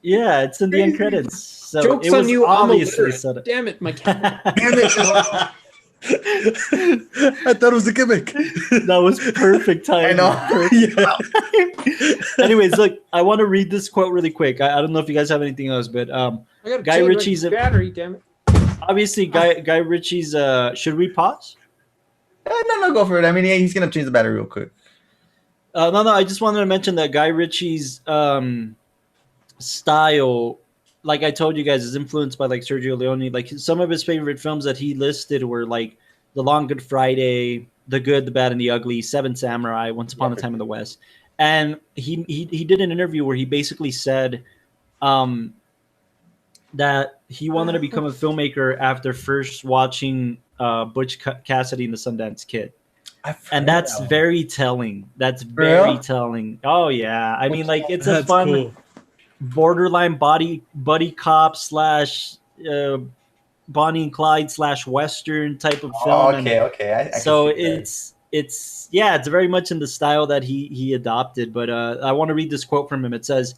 Yeah, it's in the end credits. So
Joke's
it was
on you,
obviously set up.
Damn it, my
Damn it! I thought it was a gimmick.
That was perfect timing.
I know.
Anyways, look, I want to read this quote really quick. I don't know if you guys have anything else, but Guy Ritchie's
battery. Damn it.
Obviously, Guy Ritchie's. Should we pause?
No, go for it. I mean, he's gonna change the battery real quick.
No. I just wanted to mention that Guy Ritchie's style, like I told you guys, is influenced by like Sergio Leone. Like some of his favorite films that he listed were like The Long Good Friday, The Good, the Bad, and the Ugly, Seven Samurai, Once Upon a Time in the West. And he did an interview where he basically said that he wanted to become a filmmaker after first watching Butch Cassidy and the Sundance Kid. And that's very telling. That's very telling. Oh yeah, I mean, like it's a fun borderline buddy cop / Bonnie and Clyde / Western type of film.
Okay.
It's very much in the style that he adopted. But I want to read this quote from him. It says,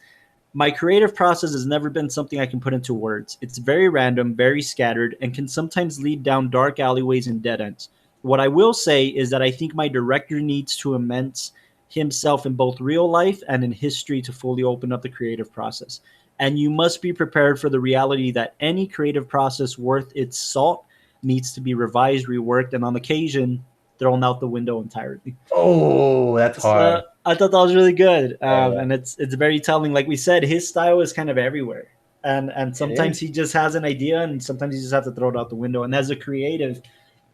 "My creative process has never been something I can put into words. It's very random, very scattered, and can sometimes lead down dark alleyways and dead ends. What I will say is that I think my director needs to immerse himself in both real life and in history to fully open up the creative process. And you must be prepared for the reality that any creative process worth its salt needs to be revised, reworked, and on occasion thrown out the window entirely."
Oh, that's hard.
I thought that was really good. And it's very telling. Like we said, his style is kind of everywhere. and sometimes he just has an idea, and sometimes you just have to throw it out the window. And as a creative,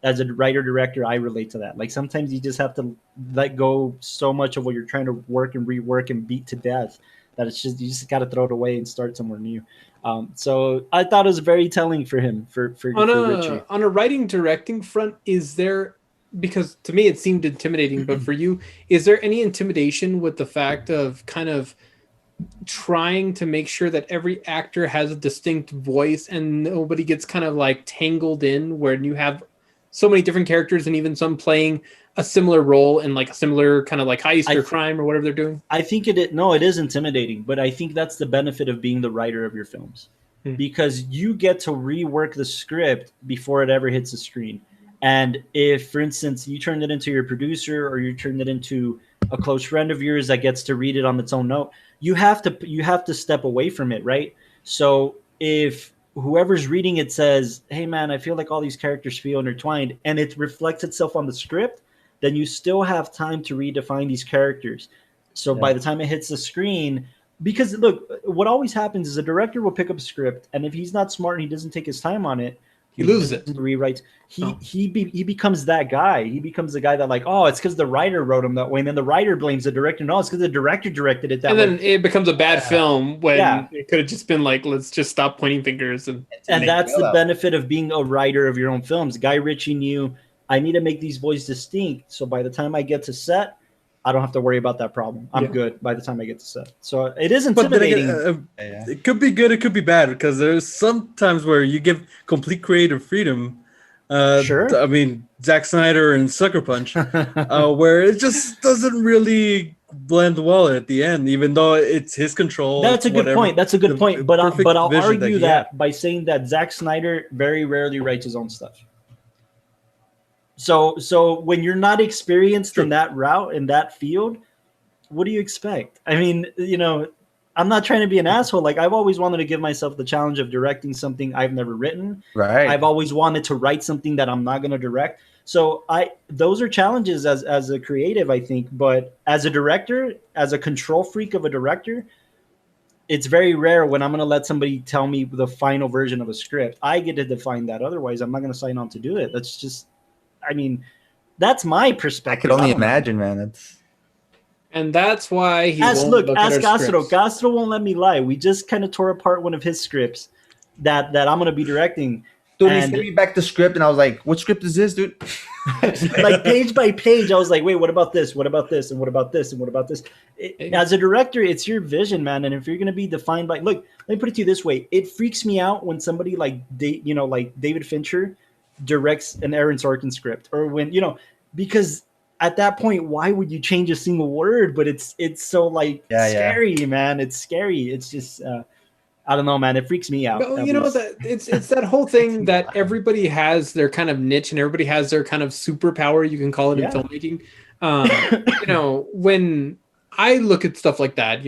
as a writer director, I relate to that. Like sometimes you just have to let go so much of what you're trying to work and rework and beat to death that it's just you just got to throw it away and start somewhere new. So I thought it was very telling for him for Ritchie.
On a writing directing front, is there, because to me it seemed intimidating, but for you, is there any intimidation with the fact of kind of trying to make sure that every actor has a distinct voice and nobody gets kind of like tangled in when you have so many different characters and even some playing a similar role in like a similar kind of like heist or crime or whatever they're doing?
I think it is intimidating, but I think that's the benefit of being the writer of your films, because you get to rework the script before it ever hits the screen. And if, for instance, you turned it into your producer or you turned it into a close friend of yours that gets to read it on its own note, you have to step away from it, right? So if whoever's reading it says, hey man, I feel like all these characters feel intertwined, and it reflects itself on the script, then you still have time to redefine these characters. So by the time it hits the screen, because look, what always happens is a director will pick up a script, and if he's not smart and he doesn't take his time on it,
he loses it.
Rewrites. He becomes that guy. He becomes the guy that like, oh, it's because the writer wrote him that way, and then the writer blames the director. No, it's because the director directed it that way.
And then it becomes a bad film when it could have just been like, let's just stop pointing fingers. And
that's the benefit of being a writer of your own films. Guy Ritchie knew, I need to make these boys distinct, so by the time I get to set, I don't have to worry about that problem. I'm good by the time I get to set. So it is intimidating.
But it could be good, it could be bad, because there's some times where you give complete creative freedom.
Sure.
I mean, Zack Snyder and Sucker Punch, where it just doesn't really blend well at the end, even though it's his control.
That's a good point. That's a good point. But I'll argue that by saying that Zack Snyder very rarely writes his own stuff. So when you're not experienced in that route, in that field, what do you expect? I mean, I'm not trying to be an asshole. Like, I've always wanted to give myself the challenge of directing something I've never written.
Right.
I've always wanted to write something that I'm not going to direct. So those are challenges as a creative, I think. But as a director, as a control freak of a director, it's very rare when I'm going to let somebody tell me the final version of a script. I get to define that. Otherwise, I'm not going to sign on to do it. That's just... I mean, that's my perspective.
I could only imagine, man.
That's why he
ask Castro.
scripts.
Castro won't let me lie. We just kind of tore apart one of his scripts that I'm going to be directing.
Dude, he sent me back the script, and I was like, what script is this, dude?
Like page by page, I was like, wait, what about this? What about this? And what about this? And what about this? As a director, it's your vision, man. And if you're going to be defined by... Look, let me put it to you this way. It freaks me out when somebody like David Fincher directs an Aaron Sorkin script, or when because at that point, why would you change a single word? But it's so like scary, man. It's scary. It's just I don't know, man. It freaks me out.
Well, it's that whole thing that everybody has their kind of niche and everybody has their kind of superpower, you can call it, in filmmaking. When I look at stuff like that,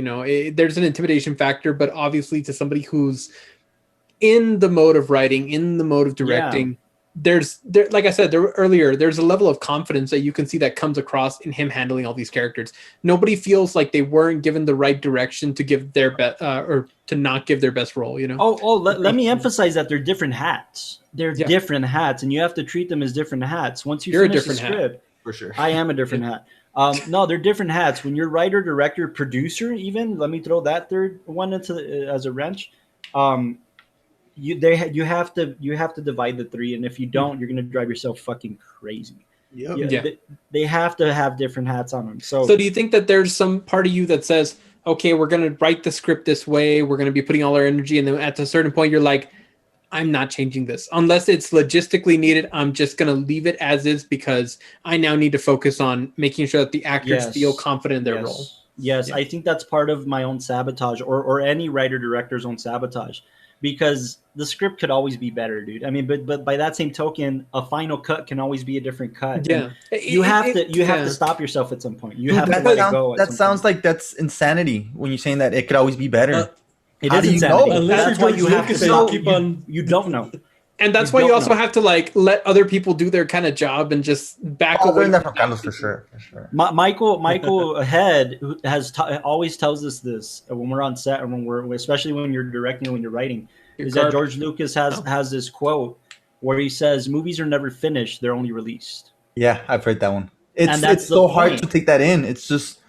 there's an intimidation factor, but obviously to somebody who's in the mode of writing, in the mode of directing, there's like I said earlier, there's a level of confidence that you can see that comes across in him handling all these characters. Nobody feels like they weren't given the right direction to give their best or to not give their best role.
Let me emphasize that they're different hats. They're different hats, and you have to treat them as different hats. Once you're finish the script,
hat. For sure.
I am a different hat. No, they're different hats. When you're writer, director, producer, even let me throw that third one into as a wrench. You have to divide the three, and if you don't, you're gonna drive yourself fucking crazy. They have to have different hats on them. So
do you think that there's some part of you that says, okay, we're gonna write the script this way, we're gonna be putting all our energy, and then at a certain point you're like, I'm not changing this unless it's logistically needed. I'm just gonna leave it as is because I now need to focus on making sure that the actors feel confident in their role.
Yes, I think that's part of my own sabotage, or any writer director's own sabotage. Because the script could always be better, dude. I mean, but by that same token, a final cut can always be a different cut.
Yeah,
you have to stop yourself at some point. You have to let it go.
That sounds like that's insanity when you're saying that it could always be better.
It is insanity.
That's why you have to
stop. You don't know.
And that's why you also have to like let other people do their kind of job and just back away.
Learn that from Carlos for sure.
Michael Head always tells us this when we're on set and especially when you're directing and when you're writing, is that George Lucas has this quote where he says movies are never finished, they're only released.
Yeah, I've heard that one. It's so hard to take that in. It's just,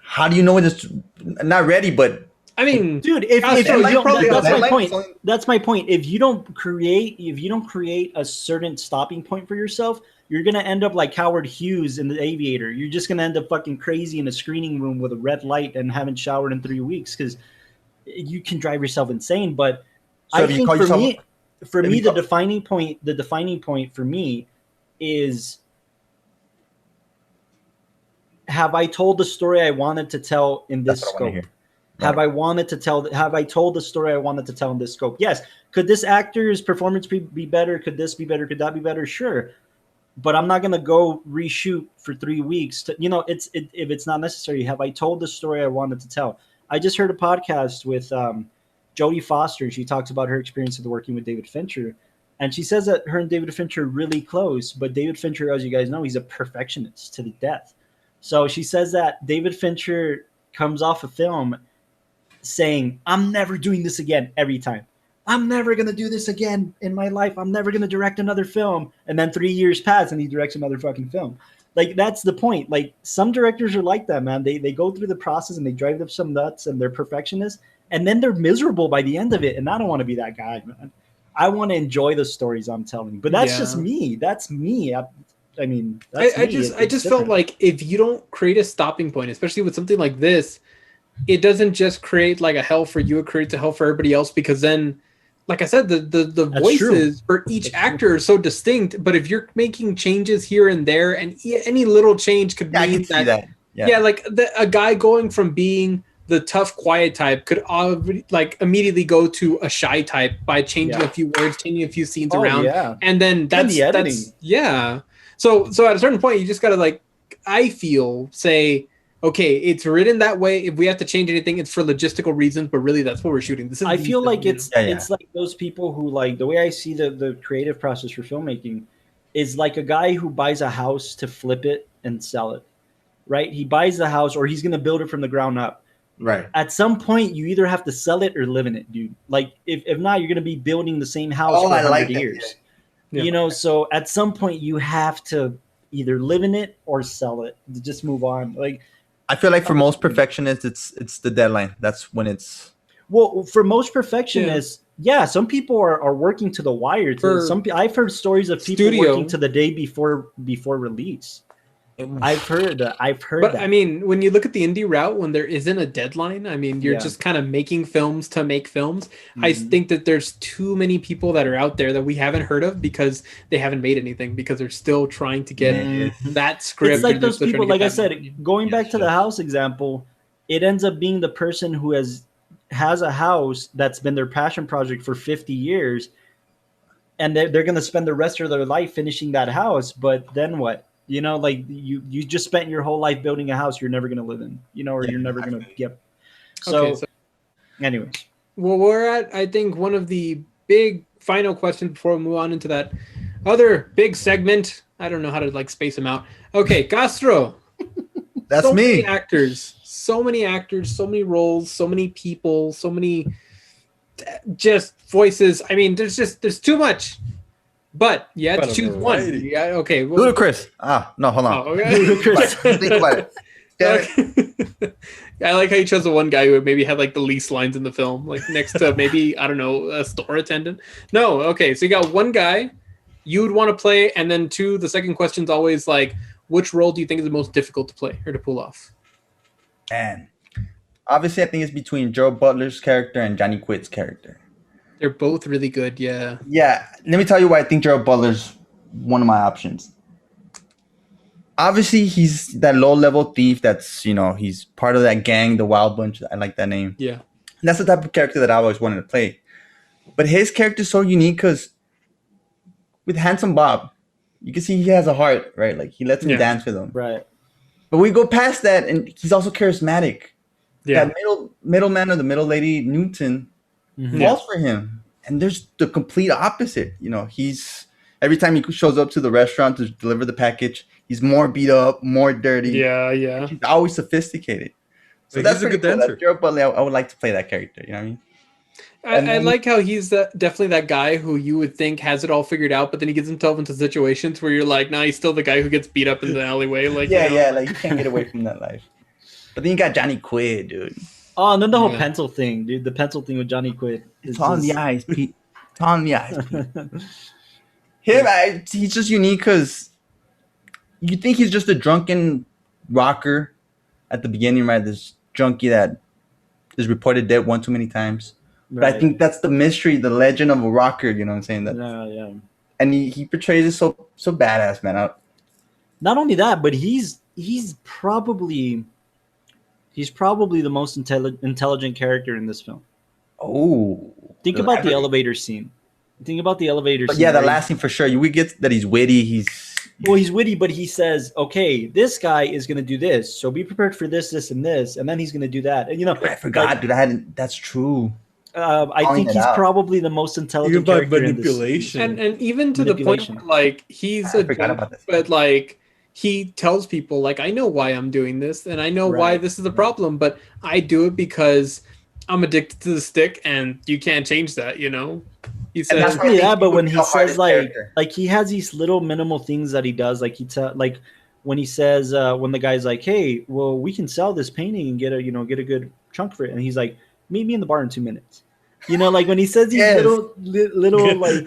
how do you know when it's not ready? But
I mean,
dude, that's my point. That's my point. If you don't create a certain stopping point for yourself, you're gonna end up like Howard Hughes in The Aviator. You're just gonna end up fucking crazy in a screening room with a red light and haven't showered in 3 weeks because you can drive yourself insane. But I think for me, the defining point for me is, have I told the story I wanted to tell in this scope? Have I told the story I wanted to tell in this scope? Yes. Could this actor's performance be better? Could this be better? Could that be better? Sure. But I'm not going to go reshoot for 3 weeks. If it's not necessary. Have I told the story I wanted to tell? I just heard a podcast with Jodie Foster. She talks about her experience of working with David Fincher. And she says that her and David Fincher are really close. But David Fincher, as you guys know, he's a perfectionist to the death. So she says that David Fincher comes off a film saying, I'm never doing this again every time. I'm never going to do this again in my life. I'm never going to direct another film. And then 3 years pass and he directs another fucking film. Like, that's the point. Like, some directors are like that, man. They go through the process and they drive them some nuts and they're perfectionists. And then they're miserable by the end of it. And I don't want to be that guy, man. I want to enjoy the stories I'm telling. But that's just me. That's me. I mean,
I just felt like if you don't create a stopping point, especially with something like this, it doesn't just create like a hell for you, it creates a hell for everybody else, because then, like I said, the voices for each actor are so distinct. But if you're making changes here and there, and any little change could mean that. Yeah, like a guy going from being the tough, quiet type could like immediately go to a shy type by changing a few words, changing a few scenes around, and then that's So at a certain point, you just gotta, like, I feel, say, okay, it's written that way. If we have to change anything, it's for logistical reasons, but really that's what we're shooting.
I feel like it's like those people who, like, the way I see the creative process for filmmaking is like a guy who buys a house to flip it and sell it, right? He buys the house, or he's going to build it from the ground up.
Right.
At some point, you either have to sell it or live in it, dude. Like, if not, you're going to be building the same house for 100 years. Yeah. So at some point, you have to either live in it or sell it to just move on. Like,
I feel like for most perfectionists, it's the deadline. That's when it's.
Well, for most perfectionists, some people are working to the wire. I've heard stories of people working to the day before release. I've heard that.
But I mean, when you look at the indie route, when there isn't a deadline, I mean, you're just kind of making films to make films. Mm-hmm. I think that there's too many people that are out there that we haven't heard of because they haven't made anything, because they're still trying to get that script.
It's like those people, like I said, going back to the house example, it ends up being the person who has a house that's been their passion project for 50 years, and they're going to spend the rest of their life finishing that house. But then what? Like you just spent your whole life building a house you're never going to live in, or you're never going to get. So anyways.
Well, we're at, I think, one of the big final questions before we move on into that other big segment. I don't know how to, like, space them out. Okay, Castro.
That's
so
me.
So many actors, so many roles, so many people, so many just voices. I mean, there's too much. But you had to choose one. Yeah, okay.
Ludacris. No, hold on.
Oh, okay.
Ludacris. Think about it.
I like how you chose the one guy who maybe had, like, the least lines in the film, like next to maybe, I don't know, a store attendant. No, okay. So you got one guy you would want to play, and then two, the second question's always like, which role do you think is the most difficult to play or to pull off?
And obviously, I think it's between Gerald Butler's character and Johnny Quitt's character.
They're both really good, yeah.
Yeah, let me tell you why I think Gerald Butler's one of my options. Obviously, he's that low-level thief that's, he's part of that gang, the Wild Bunch. I like that name.
Yeah.
And that's the type of character that I always wanted to play. But his character is so unique because with Handsome Bob, you can see he has a heart, right? Like, he lets him dance with him.
Right.
But we go past that, and he's also charismatic. Yeah. That middleman or the middle lady, Newton, falls for him. And there's the complete opposite. You know, he's every time he shows up to the restaurant to deliver the package, he's more beat up, more dirty.
Yeah.
He's always sophisticated. So
Like,
that's
he's a
pretty
good
cool.
dancer.
Gerald Butler, I would like to play that character. You know what I mean?
I like how he's definitely that guy who you would think has it all figured out, but then he gets himself into situations where you're like, nah, he's still the guy who gets beat up in the alleyway. Like,
yeah, like you can't get away from that life. But then you got Johnny Quid, dude.
Oh, and then the whole pencil thing, dude. The pencil thing with Johnny Quid.
It's on the eyes, Pete. It's on the eyes, Pete. He's just unique because you think he's just a drunken rocker at the beginning, right? This junkie that is reported dead one too many times. But I think that's the mystery, the legend of a rocker. You know what I'm saying?
Yeah.
And he portrays it so badass, man.
Not only that, but he's probably the most intelligent character in this film.
Oh,
think about the elevator scene. Think about the elevator scene.
Yeah, the last scene for sure. We get that he's witty. He's
witty, but he says, "Okay, this guy is going to do this, so be prepared for this, and this, and then he's going to do that." And
I forgot, dude. That's true.
I think he's probably the most intelligent character
manipulation,
in
and even to the point where, like, he's a joke, but like he tells people, like, I know why I'm doing this, and I know why this is the problem, but I do it because I'm addicted to the stick, and you can't change that, you know. He says,
but when he says like he has these little minimal things that he does, like like when he says when the guy's like, hey, well, we can sell this painting and get a good chunk for it, and he's like, meet me in the bar in 2 minutes. You know, like when he says these little like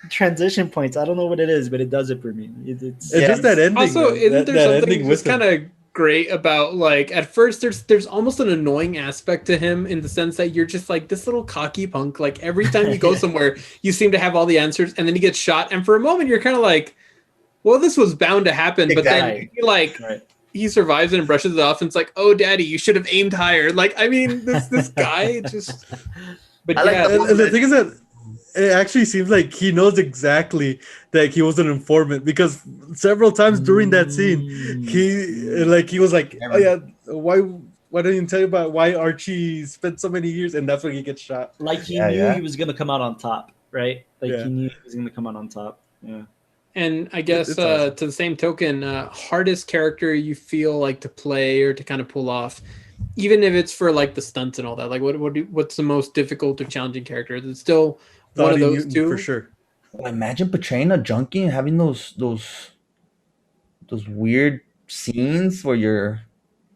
transition points, I don't know what it is, but it does it for me. It's
just that ending.
Also, isn't there something just kind of great about, like, at first there's almost an annoying aspect to him in the sense that you're just like this little cocky punk. Like every time you go somewhere, you seem to have all the answers, and then he gets shot, and for a moment you're kind of like, well, this was bound to happen, but then he survives it and brushes it off, and it's like, oh, daddy, you should have aimed higher. Like, I mean, this guy just. But
the thing is that it actually seems like he knows exactly that he was an informant, because several times during that scene, he was like, oh yeah, why didn't you tell you about why Archie spent so many years, and that's when he gets shot.
Like he knew he was gonna come out on top, right? Like he knew he was gonna come out on top. Yeah.
And I guess awesome. To the same token, hardest character you feel like to play or to kind of pull off, even if it's for like the stunts and all that. Like what's the most difficult or challenging character? Is it still one of those two?
For sure.
Well, imagine portraying a junkie and having those weird scenes where you're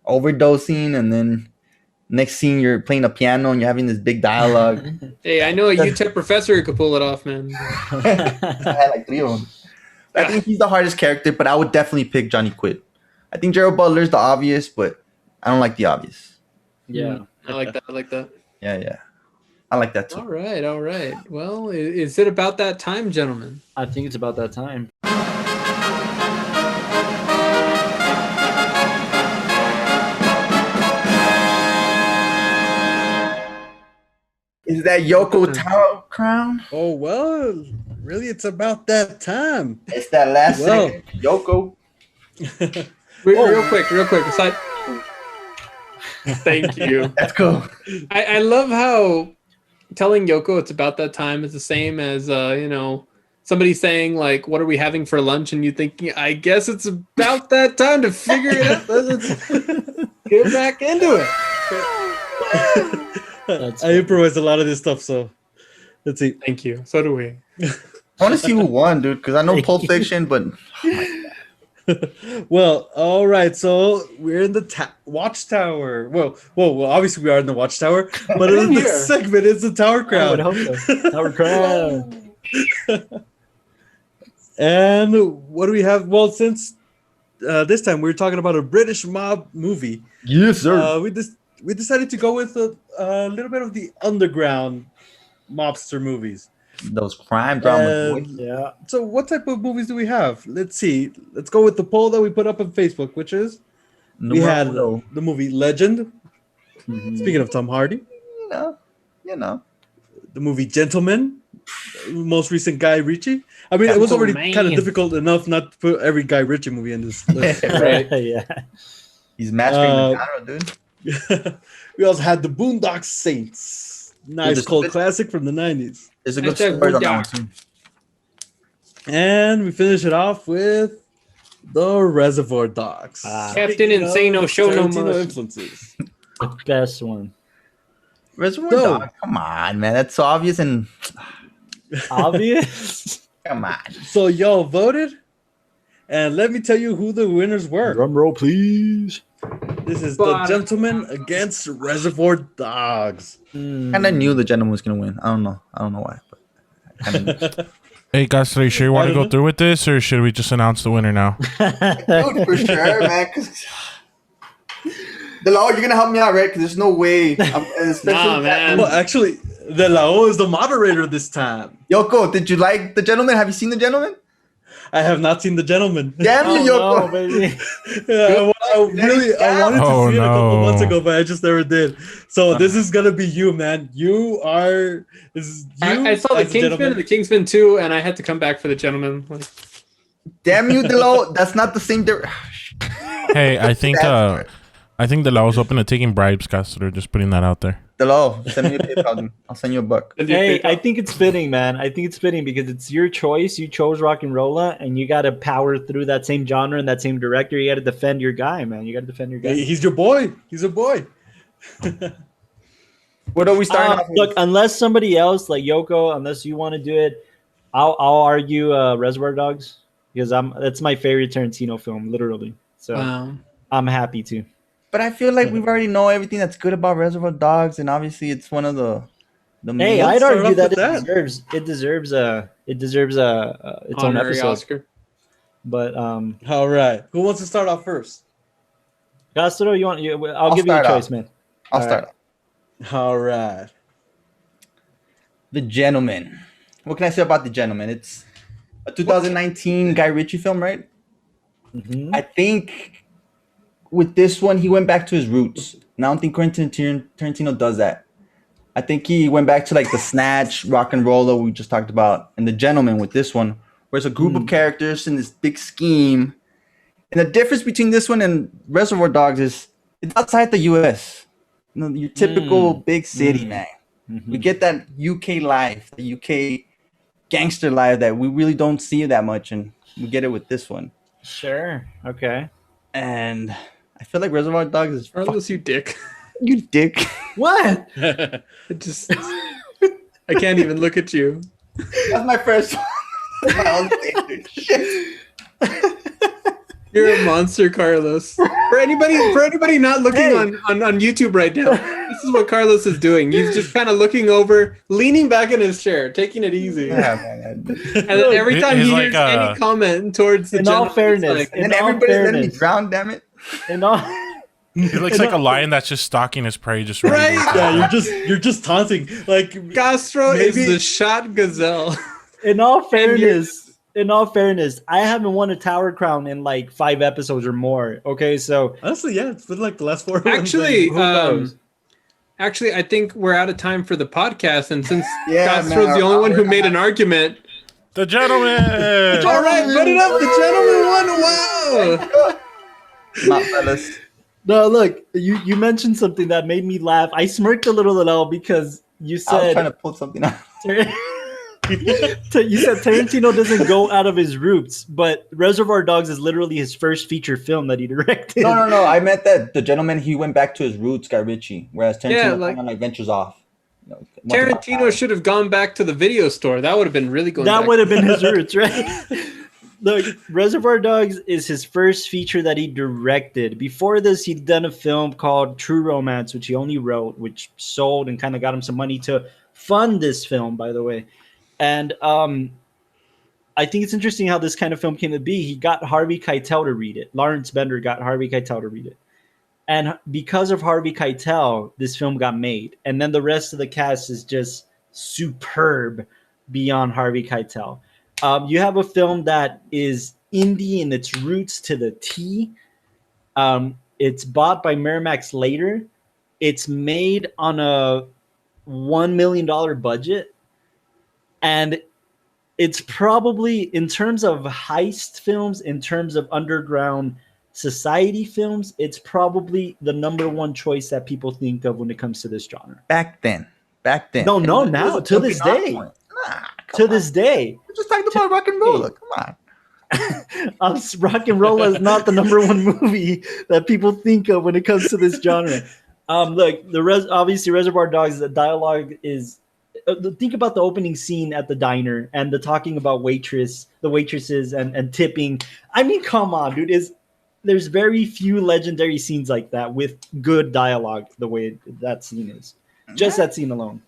overdosing, and then next scene you're playing a piano and you're having this big dialogue.
Hey, I know a UTEP professor who could pull it off, man.
I had like 3 of them. I think he's the hardest character, but I would definitely pick Johnny Quid. I think Gerald Butler's the obvious, but I don't like the obvious.
Yeah, I like that.
Yeah. I like that too.
All right. Well, is it about that time, gentlemen?
I think it's about that time.
Is that Yoko Taro crown?
Oh, well, really, it's about that time.
It's that last second. Yoko.
Real quick. Aside. Thank you.
Let's go.
I love how telling Yoko it's about that time is the same as somebody saying, like, what are we having for lunch, and you thinking, I guess it's about that time to figure it out. Let's get back into it.
I improvise a lot of this stuff, so let's see.
Thank you. So do we.
I want to see who won, dude, because I know Pulp Fiction, but
well, all right. So we're in the WatchTower. Well, obviously we are in the WatchTower, but in this segment, it's the Tower Crown.
I would hope so. Tower Crown.
And what do we have? Well, since this time we're talking about a British mob movie.
Yes, sir.
We decided to go with a little bit of the underground mobster movies.
Those crime dramas.
Yeah.
So what type of movies do we have? Let's see. Let's go with the poll that we put up on Facebook, which is we had the movie Legend. Mm-hmm. Speaking of Tom Hardy.
You know.
The movie Gentleman. Most recent Guy Ritchie. I mean, it was already kind of difficult enough not to put every Guy Ritchie movie in this list.
Right? Yeah.
He's mastering the genre, dude.
We also had the Boondock Saints. Nice cold classic from the 90s.
There's a good
Hashtag
story on
good
that one
doc.
too.
And we finish it off with the Reservoir Dogs.
Captain Insano, show no
Tarantino
mercy.
influences.
The best one.
Reservoir
So-
Dogs. Come on, man. That's so obvious and
Obvious.
come on.
So y'all voted, and let me tell you who the winners were.
Drum roll, please.
This is The Gentleman against Reservoir Dogs.
Kind of knew the gentleman was gonna win. I don't know why, but I kind of
Hey, guys, are you sure you want to go through with this, or should we just announce the winner now?
Dude, for sure, man. Cause the law, you're gonna help me out, right? Because there's no way.
Nah, man.
Well, actually, De La O is the moderator this time.
Yoko, did you like The Gentleman? Have you seen The Gentleman?
I have not seen The Gentleman.
Damn you, Yoko.
no, baby.
Yeah, I wanted to
Oh,
see it a couple
no.
months ago, but I just never did. So this is gonna be you, man. You are. This is you.
I saw the
as
Kingsman and the Kingsman 2, and I had to come back for the Gentleman. Like,
Damn you, Delo. That's not the same.
Hey, I think the law is open to taking bribes, Castro. Just putting that out there.
Delo, send me a PayPal. Dude. I'll send you a buck.
Hey, I think it's fitting, man. I think it's fitting because it's your choice. You chose RocknRolla, and you got to power through that same genre and that same director. You got to defend your guy, man. You got to defend your guy.
He's your boy. He's a boy.
What are we starting off with?
Look, unless somebody else, like Yoko, unless you want to do it, I'll argue Reservoir Dogs because that's my favorite Tarantino film, literally. So I'm happy to.
But I feel like we've already know everything that's good about Reservoir Dogs, and obviously it's one of the
Hey, I'd
start
argue
off
that
with
it deserves its own
honorary
episode.
Oscar.
But
All right. Who wants to start off first?
Castro, I'll give you a
start
choice,
off.
man.
I'll start.
All right.
The Gentleman. What can I say about The Gentleman? It's a 2019 Guy Ritchie film, right?
Mhm.
I think with this one, he went back to his roots. And I don't think Quentin Tarantino does that. I think he went back to like the Snatch, RocknRolla we just talked about, and The Gentleman with this one, where it's a group of characters in this big scheme. And the difference between this one and Reservoir Dogs is it's outside the U.S. You know, your typical big city, man.
Mhm.
We get that UK life, the UK gangster life that we really don't see that much, and we get it with this one.
Sure. Okay.
And I feel like Reservoir Dogs is
Carlos, you dick.
you dick.
What?
I can't even look at you.
That's my first one. My own thing, dude. Shit.
You're a monster, Carlos. For anybody not looking on YouTube right now, this is what Carlos is doing. He's just kind of looking over, leaning back in his chair, taking it easy.
Yeah, man.
And then every time
He's
he
like,
hears any comment towards the
in all
gentleman,
fairness,
it's like,
And then everybody let me drown, damn it.
And all,
He looks like a lion that's just stalking his prey. Just
Right?
Yeah, you're just taunting. Like
Castro is
maybe-
the shot gazelle.
in all fairness, I haven't won a Tower Crown in like 5 episodes or more. Okay, so
honestly, yeah, it's been like the last 4
Actually,
who knows?
Actually, I think we're out of time for the podcast, and since
Yeah,
Castro's
man,
the only one who
we're
made
out.
an argument,
The Gentleman.
all right, put it up. The gentleman won. Wow.
Not fellas.
No, look, you mentioned something that made me laugh. I smirked a little because you
I was
said
trying to pull something out.
you said Tarantino doesn't go out of his roots, but Reservoir Dogs is literally his first feature film that he directed.
No. I meant that The Gentleman, he went back to his roots, Guy Ritchie, whereas Tarantino
Yeah, like-
kind of like ventures off. You know,
Tarantino should have gone back to the video store. That would have been really going.
That
back.
would have been his roots, right? Look, Reservoir Dogs is his first feature that he directed. Before this, he'd done a film called True Romance, which he only wrote, which sold and kind of got him some money to fund this film, by the way. And I think it's interesting how this kind of film came to be. He got Harvey Keitel to read it. Lawrence Bender got Harvey Keitel to read it. And because of Harvey Keitel, this film got made. And then the rest of the cast is just superb beyond Harvey Keitel. You have a film that is indie in its roots to the T. It's bought by Miramax later. It's made on a $1 million budget. And it's probably, in terms of heist films, in terms of underground society films, it's probably the number one choice that people think of when it comes to this genre.
Back then.
No, now, to this day. to this day.
We're just talking about RocknRolla. Come on.
RocknRolla is not the number one movie that people think of when it comes to this genre. Look, obviously Reservoir Dogs, the dialogue is. Think about the opening scene at the diner and the talking about the waitresses and tipping. I mean, come on, dude. There's very few legendary scenes like that with good dialogue. The way that scene is, just that scene alone.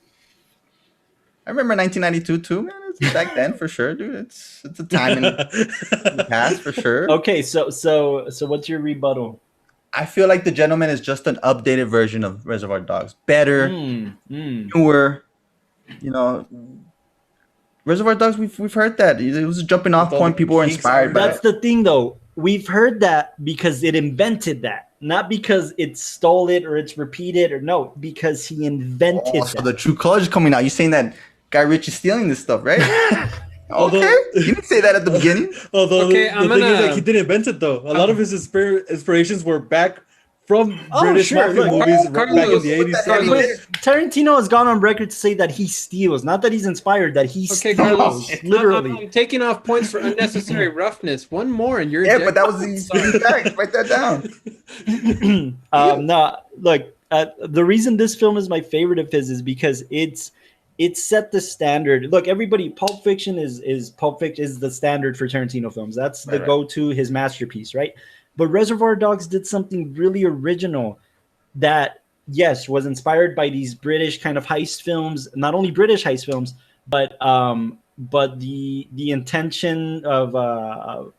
I remember 1992 too, man. It's back then for sure, dude. It's a time in the past for sure.
Okay, so what's your rebuttal?
I feel like The Gentleman is just an updated version of Reservoir Dogs. Better, newer. You know, Reservoir Dogs. We've heard that it was a jumping off point. People were inspired by.
That's the thing, though. We've heard that because it invented that, not because it stole it or it's repeated or no, because he invented that.
So the true colors coming out. You're saying that Guy Ritchie stealing this stuff, right? Okay, you didn't say that at the beginning.
Although the thing is, like, he didn't invent it though. A lot of his inspirations were back from British mafia movies back in the 80s.
Tarantino has gone on record to say that he steals, not that he's inspired, that he steals.
Carlos,
literally.
I'm taking off points for unnecessary roughness. One more and you're
but that was the fact. Write that down.
No, look, the reason this film is my favorite of his is because it set the standard. Look, everybody, Pulp Fiction is the standard for Tarantino films. That's the go-to, his masterpiece, right? But Reservoir Dogs did something really original that, yes, was inspired by these British kind of heist films. Not only British heist films, but the intention of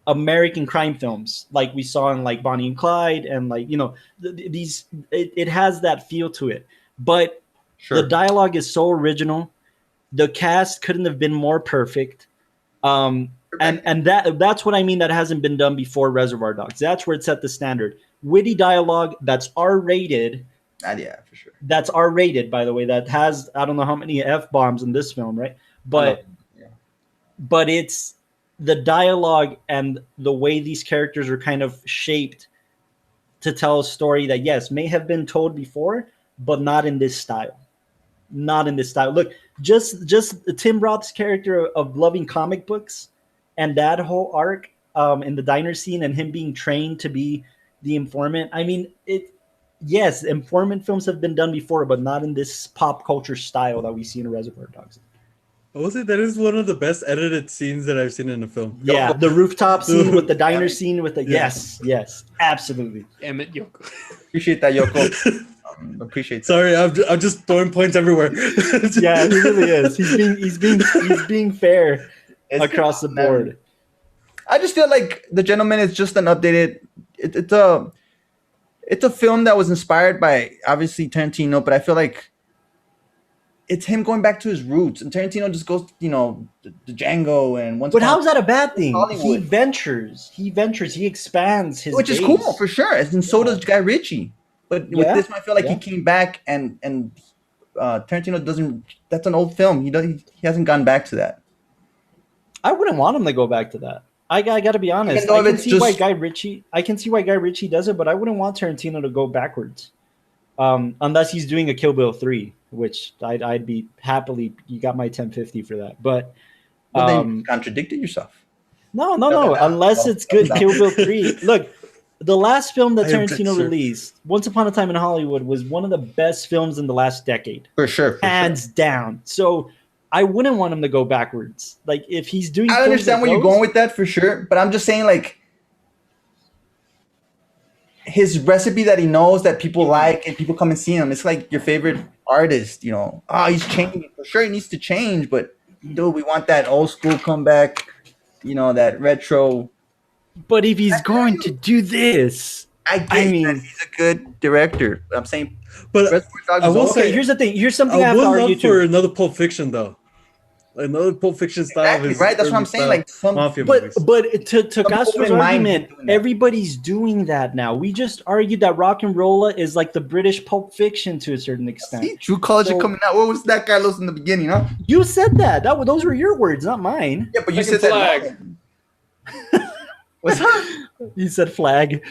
American crime films, like we saw in like Bonnie and Clyde, and like, you know, these. It has that feel to it, but the dialogue is so original. The cast couldn't have been more perfect. And that's what I mean. That hasn't been done before Reservoir Dogs. That's where it set the standard. Witty dialogue that's R-rated.
Yeah, for sure.
That's R-rated, by the way. That has, I don't know how many F-bombs in this film, right? But it's the dialogue and the way these characters are kind of shaped to tell a story that, yes, may have been told before, but not in this style. Not in this style. Look, just Tim Roth's character of loving comic books and that whole arc in the diner scene and him being trained to be the informant. I mean, yes, informant films have been done before, but not in this pop culture style that we see in Reservoir Dogs.
I will say that is one of the best edited scenes that I've seen in a film.
Yeah, the rooftop scene with the diner scene with the yes, absolutely.
Emmett Yoko.
Appreciate that, Yoko. Appreciate that.
Sorry, I'm just throwing points everywhere.
Yeah, he really is. He's being fair across the board.
I just feel like The Gentleman is just an updated. It's a film that was inspired by obviously Tarantino, but I feel like it's him going back to his roots. And Tarantino just goes, you know, the Django and once.
But how's that a bad thing? He ventures. He expands his.
Which is cool for sure. And so does Guy Ritchie. But with this, I feel like he came back and Tarantino doesn't. That's an old film. He hasn't gone back to that. I
wouldn't want him to go back to that. I got to be honest. I can see why Guy Ritchie does it, but I wouldn't want Tarantino to go backwards, unless he's doing a Kill Bill 3, which I'd be happily. You got my 1050 for that, but
then you contradicted yourself.
No. Unless it's good, Kill Bill 3. Look. The last film that Tarantino released, Once Upon a Time in Hollywood, was one of the best films in the last decade.
For sure.
Hands down. So I wouldn't want him to go backwards. Like, if he's doing...
I understand where you're going with that, for sure. But I'm just saying, like, his recipe that he knows that people like and people come and see him, it's like your favorite artist, you know. Oh, he's changing. For sure, he needs to change. But, dude, we want that old school comeback, you know, that retro...
But if he's going to do this,
I mean, he's a good director. I'm saying,
but I will say,
here's the thing. Here's something I have to argue
for another Pulp Fiction, though. Another Pulp Fiction style,
right? That's what I'm saying. Like some
mafia
movies. But to Castro's argument, everybody's doing that now. We just argued that RocknRolla is like the British Pulp Fiction to a certain extent.
See, True Colors are coming out. What was that, Carlos, in the beginning? Huh?
You said that. Those were your words, not mine.
Yeah, but you said that. What's up?
You said flag.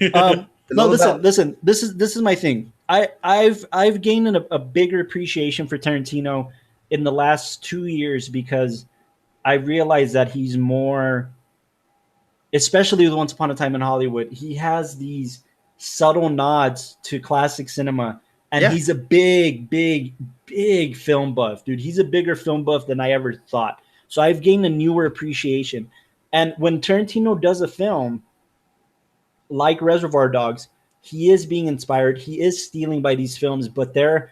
No, listen. This is my thing. I've gained a bigger appreciation for Tarantino in the last 2 years because I realized that he's more, especially with Once Upon a Time in Hollywood, he has these subtle nods to classic cinema. And he's a big film buff, dude. He's a bigger film buff than I ever thought. So I've gained a newer appreciation. And when Tarantino does a film like Reservoir Dogs, he is being inspired. He is stealing by these films, but they're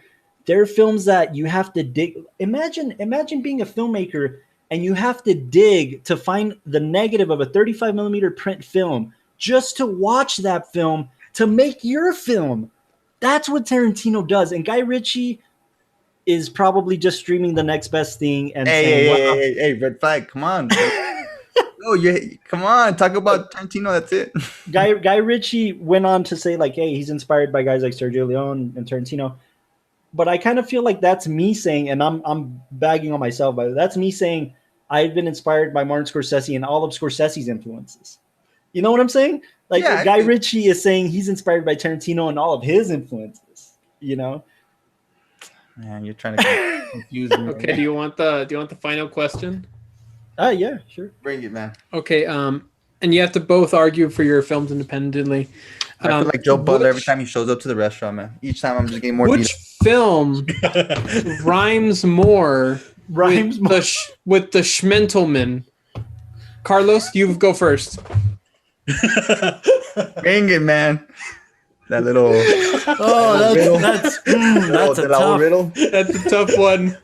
films that you have to dig. Imagine being a filmmaker and you have to dig to find the negative of a 35 millimeter print film just to watch that film to make your film. That's what Tarantino does. And Guy Ritchie is probably just streaming the next best thing and saying,
hey, red flag, come on. Come on, talk about Tarantino, that's it.
Guy Ritchie went on to say, like, hey, he's inspired by guys like Sergio Leone and Tarantino. But I kind of feel like that's me saying, and I'm bagging on myself, but that's me saying I've been inspired by Martin Scorsese and all of Scorsese's influences. You know what I'm saying? Like Guy Ritchie is saying he's inspired by Tarantino and all of his influences. You know,
man, you're trying to confuse me.
Okay, do you want the final question?
Yeah, sure.
Bring it, man.
Okay, and you have to both argue for your films independently.
I feel like Joe Butler every time he shows up to the restaurant, man. Each time I'm just getting more.
Which film rhymes more with the Schmentelman? Carlos, you go first.
Bring it, man. That little.
That's a tough
riddle.
That's a tough one.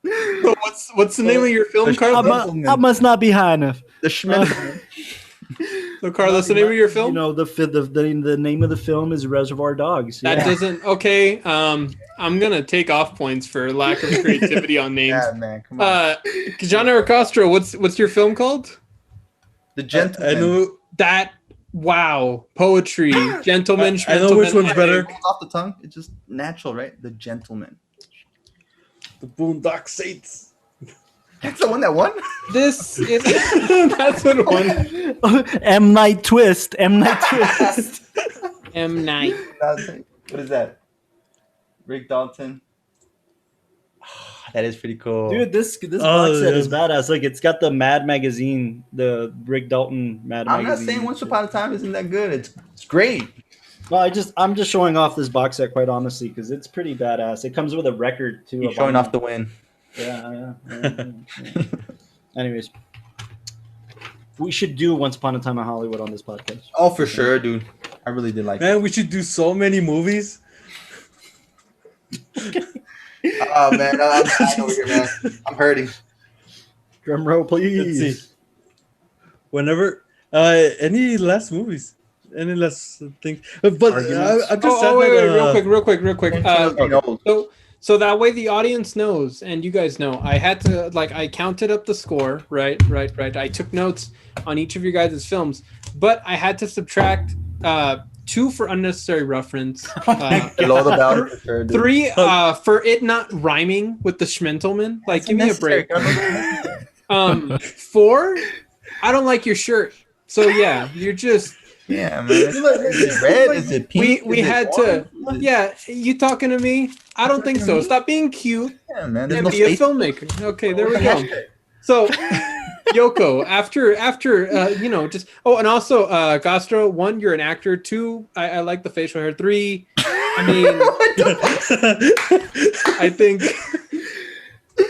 So what's the name of your film, Carlos?
I must not be high enough.
The Schmentelman.
So, Carlos, the name of your film?
You know, the name of the film is Reservoir Dogs.
That doesn't. Okay. I'm gonna take off points for lack of creativity on names.
Yeah, man. Come on.
Gianna Castro, what's your film called?
The Gentleman.
I know
that. Wow, poetry, gentleman.
I know which one's better.
It rolls off the tongue. It's just natural, right? The Gentleman.
The Boondock Saints.
That's the one that won.
This is that's what won.
M. Night Twist. M. Night.
What is that? Rick Dalton. That is pretty cool,
dude. This box set is badass. Look, it's got the Mad magazine, the Rick Dalton Mad magazine.
I'm not saying Once Upon a Time isn't that good. It's great.
Well, I'm just showing off this box set, quite honestly, because it's pretty badass. It comes with a record too.
You're showing off the win.
Yeah. Anyways, we should do Once Upon a Time in Hollywood on this podcast.
Oh, for sure, dude. I really did like it.
Man, we should do so many movies.
Oh man, I'm dying over here, man. I'm hurting.
Drum roll, please.
Let's see. Whenever, any last movies, any last things, but I'm just sad
wait, real quick. So that way the audience knows, and you guys know, I had to I counted up the score, right. I took notes on each of your guys' films, but I had to subtract 2 for unnecessary reference. 3 for it not rhyming with the Schmentelman. Like, give me a break. 4, I don't like your shirt. So yeah, you're just.
Yeah, man. Is it red? Is it pink?
We had to. Yeah, you talking to me? I don't think so. Stop being cute.
Yeah, man.
And be a filmmaker. Okay, there we go. So. Yoko, after just and also Castro, 1, you're an actor. 2, I like the facial hair. 3, I mean, I think.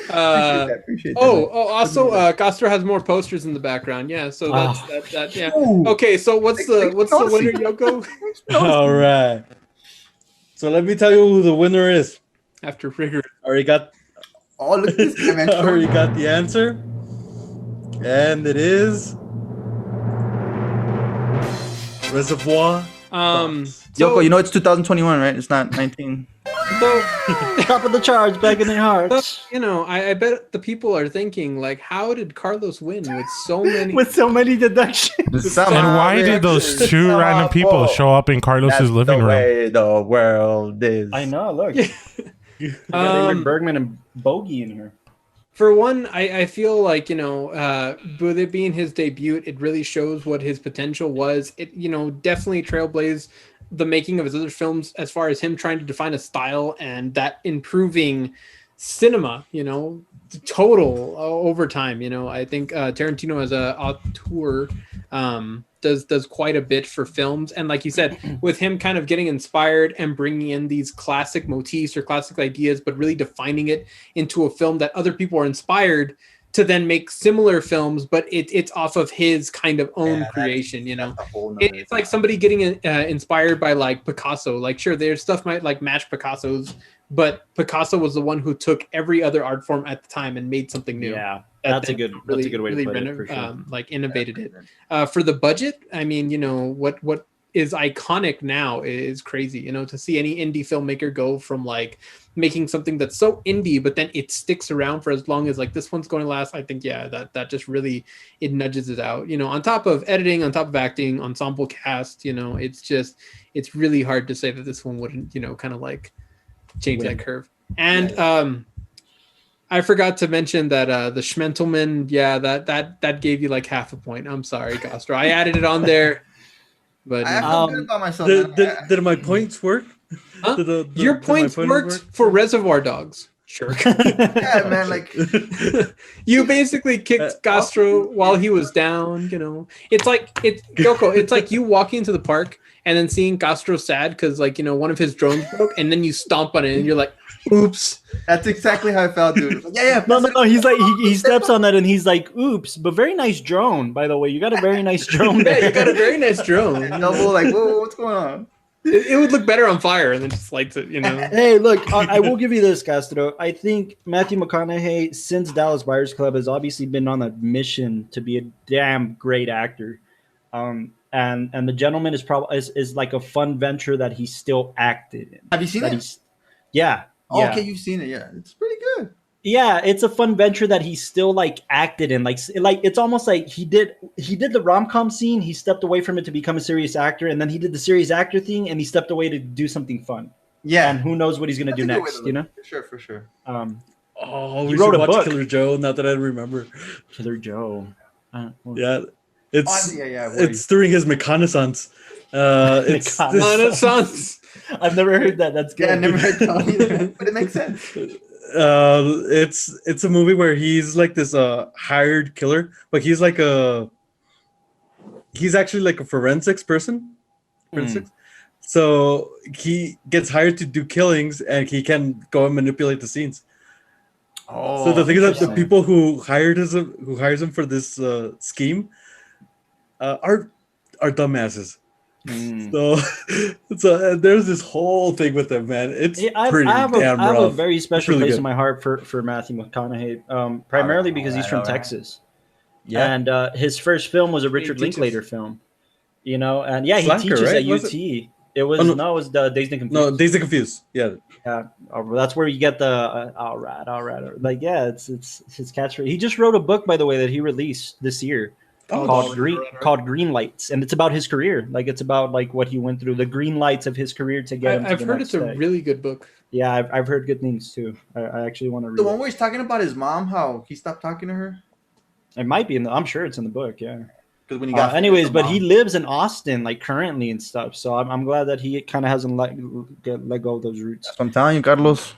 Appreciate that. Also, Castro has more posters in the background. Yeah, so that's that. Yeah. Okay, so what's the winner, Yoko?
All right. So let me tell you who the winner is.
After rigor,
already got.
Oh, look at this guy, man.
Already got the answer. And it is Reservoir.
Yoko, you know it's 2021, right? It's not 19.
So,
top of the charts, back in their hearts.
So, I bet the people are thinking, like, how did Carlos win with so many
deductions?
And why did those 2 random people show up in Carlos's living room?
Way the world is.
I know. Look, you got Ingrid Bergman and Bogey in here.
For one, I feel like, with it being his debut, it really shows what his potential was. It, definitely trailblazed the making of his other films as far as him trying to define a style and that improving cinema, total over time. I think Tarantino as a auteur does quite a bit for films, and like you said, with him kind of getting inspired and bringing in these classic motifs or classic ideas, but really defining it into a film that other people are inspired to then make similar films, but it's off of his kind of own creation. It's like somebody getting inspired by like Picasso. Like, sure, their stuff might like match Picasso's, but Picasso was the one who took every other art form at the time and made something new.
Yeah, that's a good way to put it. For sure.
Like innovated it. For the budget, I mean, what is iconic now is crazy. To see any indie filmmaker go from like making something that's so indie, but then it sticks around for as long as like this one's going to last. I think that just really, it nudges it out. On top of editing, on top of acting, ensemble cast. It's really hard to say that this one wouldn't kind of like change that curve. And I forgot to mention that the Schmentelman, that gave you like half a point. I'm sorry, Castro. I added it on there, but
I feel good about myself.
Did my points work?
Huh? Your points worked for Reservoir Dogs. Sure.
Yeah, man. Like
you basically kicked Castro while he was down. It's like Yoko. It's like you walking into the park and then seeing Castro sad because like one of his drones broke, and then you stomp on it and you're like, oops.
That's exactly how I felt, dude. Like, yeah.
No. He's like he steps on that and he's like, oops. But very nice drone, by the way. You got a very nice drone.
Yeah, you got a very nice drone.
Double, like, whoa, what's going on?
It would look better on fire and then just lights it,
Hey, look, I will give you this, Castro. I think Matthew McConaughey, since Dallas Buyers Club, has obviously been on a mission to be a damn great actor. And The Gentleman is probably is like a fun venture that he still acted in.
Have you seen it?
Yeah.
Oh, okay, you've seen it. Yeah, it's pretty good.
Yeah, it's a fun venture that he still like acted in. Like it's almost like he did the rom-com scene, he stepped away from it to become a serious actor, and then he did the serious actor thing and he stepped away to do something fun.
Yeah.
And who knows what he's gonna do next,
For sure.
We wrote a book. Killer Joe, not that I remember.
Killer Joe.
Yeah. It's during his reconnaissance.
Reconnaissance. I've never heard that. That's good.
Yeah, I never heard that either, but it makes sense.
It's a movie where he's like this hired killer, but he's actually like a forensics person. So he gets hired to do killings, and he can go and manipulate the scenes.
Oh,
so the thing is that the people who hires him for this scheme are dumbasses. So there's this whole thing with them, man. It's pretty damn rough.
I have a very special place in my heart for Matthew McConaughey, primarily because he's from Texas. Yeah, and his first film was a Richard Linklater film. And he teaches at UT. It was it was the Dazed and Confused.
No, Dazed and Confused. Yeah.
That's where you get the all right. Like it's his catchphrase. He just wrote a book, by the way, that he released this year. Called Green Lights, and it's about his career. Like it's about like what he went through, the green lights of his career to get him.
I've heard it's a really good book.
Yeah, I've heard good things too. I actually want to read
the one where he's talking about his mom, how he stopped talking to her.
It might be I'm sure it's in the book. Yeah.
Because when he got
anyways, but he lives in Austin like currently and stuff. So I'm glad that he kind of hasn't let go of those roots.
That's what I'm telling you, Carlos.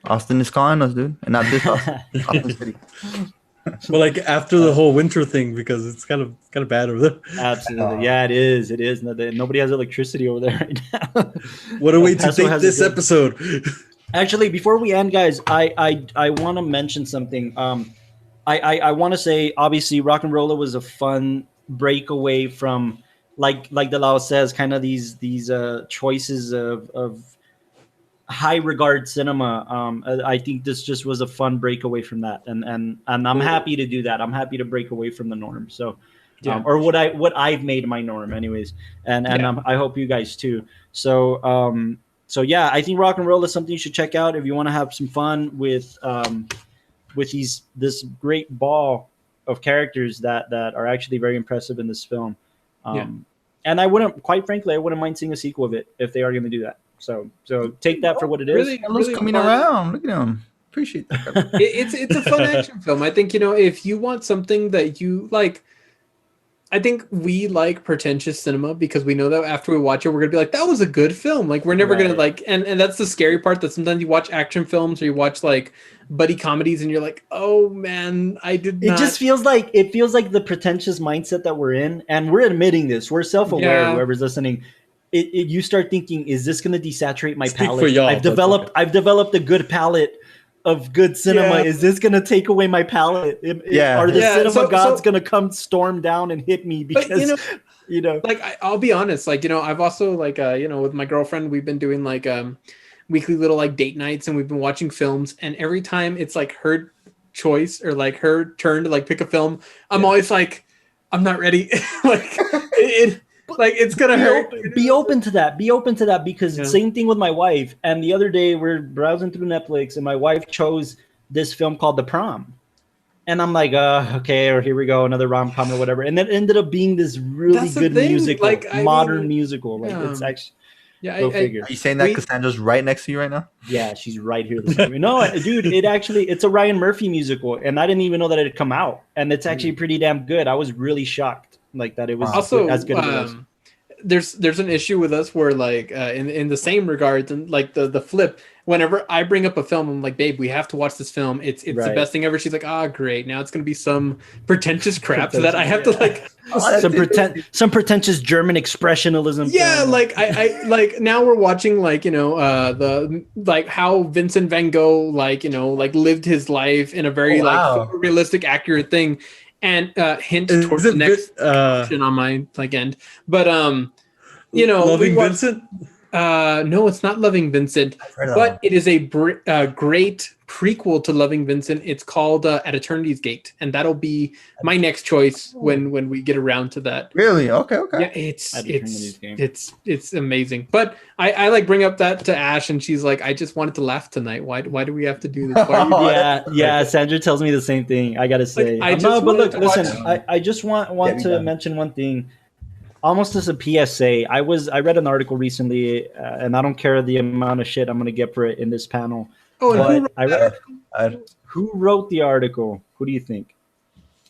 Austin is calling us, dude, and not this Austin City.
Well, like after the whole winter thing, because it's kind of bad over there.
Absolutely, yeah, it is. It is. Nobody has electricity over there right now.
What a way to take this episode.
Actually, before we end, guys, I want to mention something. I want to say, obviously, RocknRolla was a fun breakaway from, like Delao says, kind of these choices of high regard cinema. I think this just was a fun breakaway from that, and I'm happy to do that. I'm happy to break away from the norm. So, or what I've made my norm, anyways, and I hope you guys too. So I think RocknRolla is something you should check out if you want to have some fun with this great ball of characters that are actually very impressive in this film. And I wouldn't mind seeing a sequel of it if they are going to do that. So take that for what it is.
Really coming around. Look at him. Appreciate that.
It's a fun action film. I think, if you want something that you like, I think we like pretentious cinema because we know that after we watch it, we're gonna be like, that was a good film. Like we're never gonna like, and that's the scary part, that sometimes you watch action films or you watch like buddy comedies and you're like, oh man, I did not.
It just feels like the pretentious mindset that we're in, and we're admitting this. We're self-aware. Whoever's listening, you start thinking, is this gonna desaturate my palate? I've developed a good palate of good cinema. Is this gonna take away my palate? Are the cinema gods gonna come storm down and hit me because you know
like I'll be honest, like I've also like with my girlfriend, we've been doing like weekly little like date nights, and we've been watching films, and every time it's like her choice or like her turn to like pick a film, I'm always like, I'm not ready. Like it's gonna hurt.
Be open to that. Be open to that, because same thing with my wife. And the other day we're browsing through Netflix, and my wife chose this film called The Prom, and I'm like, okay, or here we go, another rom-com or whatever. And it ended up being this really good musical, like modern musical. Like it's actually. Yeah,
Are you saying that Cassandra's right next to you right now?
Yeah, she's right here. No, dude, it's a Ryan Murphy musical, and I didn't even know that it had come out, and it's actually pretty damn good. I was really shocked, like that it was
also
as good as it was.
There's an issue with us where like in the same regards, and like the flip, whenever I bring up a film, I'm like, babe, we have to watch this film. It's the best thing ever. She's like, great. Now it's gonna be some pretentious crap so that I have to like
some pretentious German expressionism.
Yeah, film. Like I like now we're watching like the like how Vincent van Gogh like like lived his life in a very like realistic, accurate thing. And hint towards the next option on my like end, but
Loving Vincent.
No, it's not Loving Vincent, but it is a great prequel to Loving Vincent. It's called At Eternity's Gate, and that'll be my next choice when we get around to that.
Really? Okay.
Yeah, it's amazing. But I like bring up that to Ash, and she's like, I just wanted to laugh tonight. Why do we have to do this?
Yeah. Sandra tells me the same thing. I gotta say, but look, listen. I just want to mention one thing. Almost as a PSA, I read an article recently, and I don't care the amount of shit I'm going to get for it in this panel. Who wrote the article? Who do you think?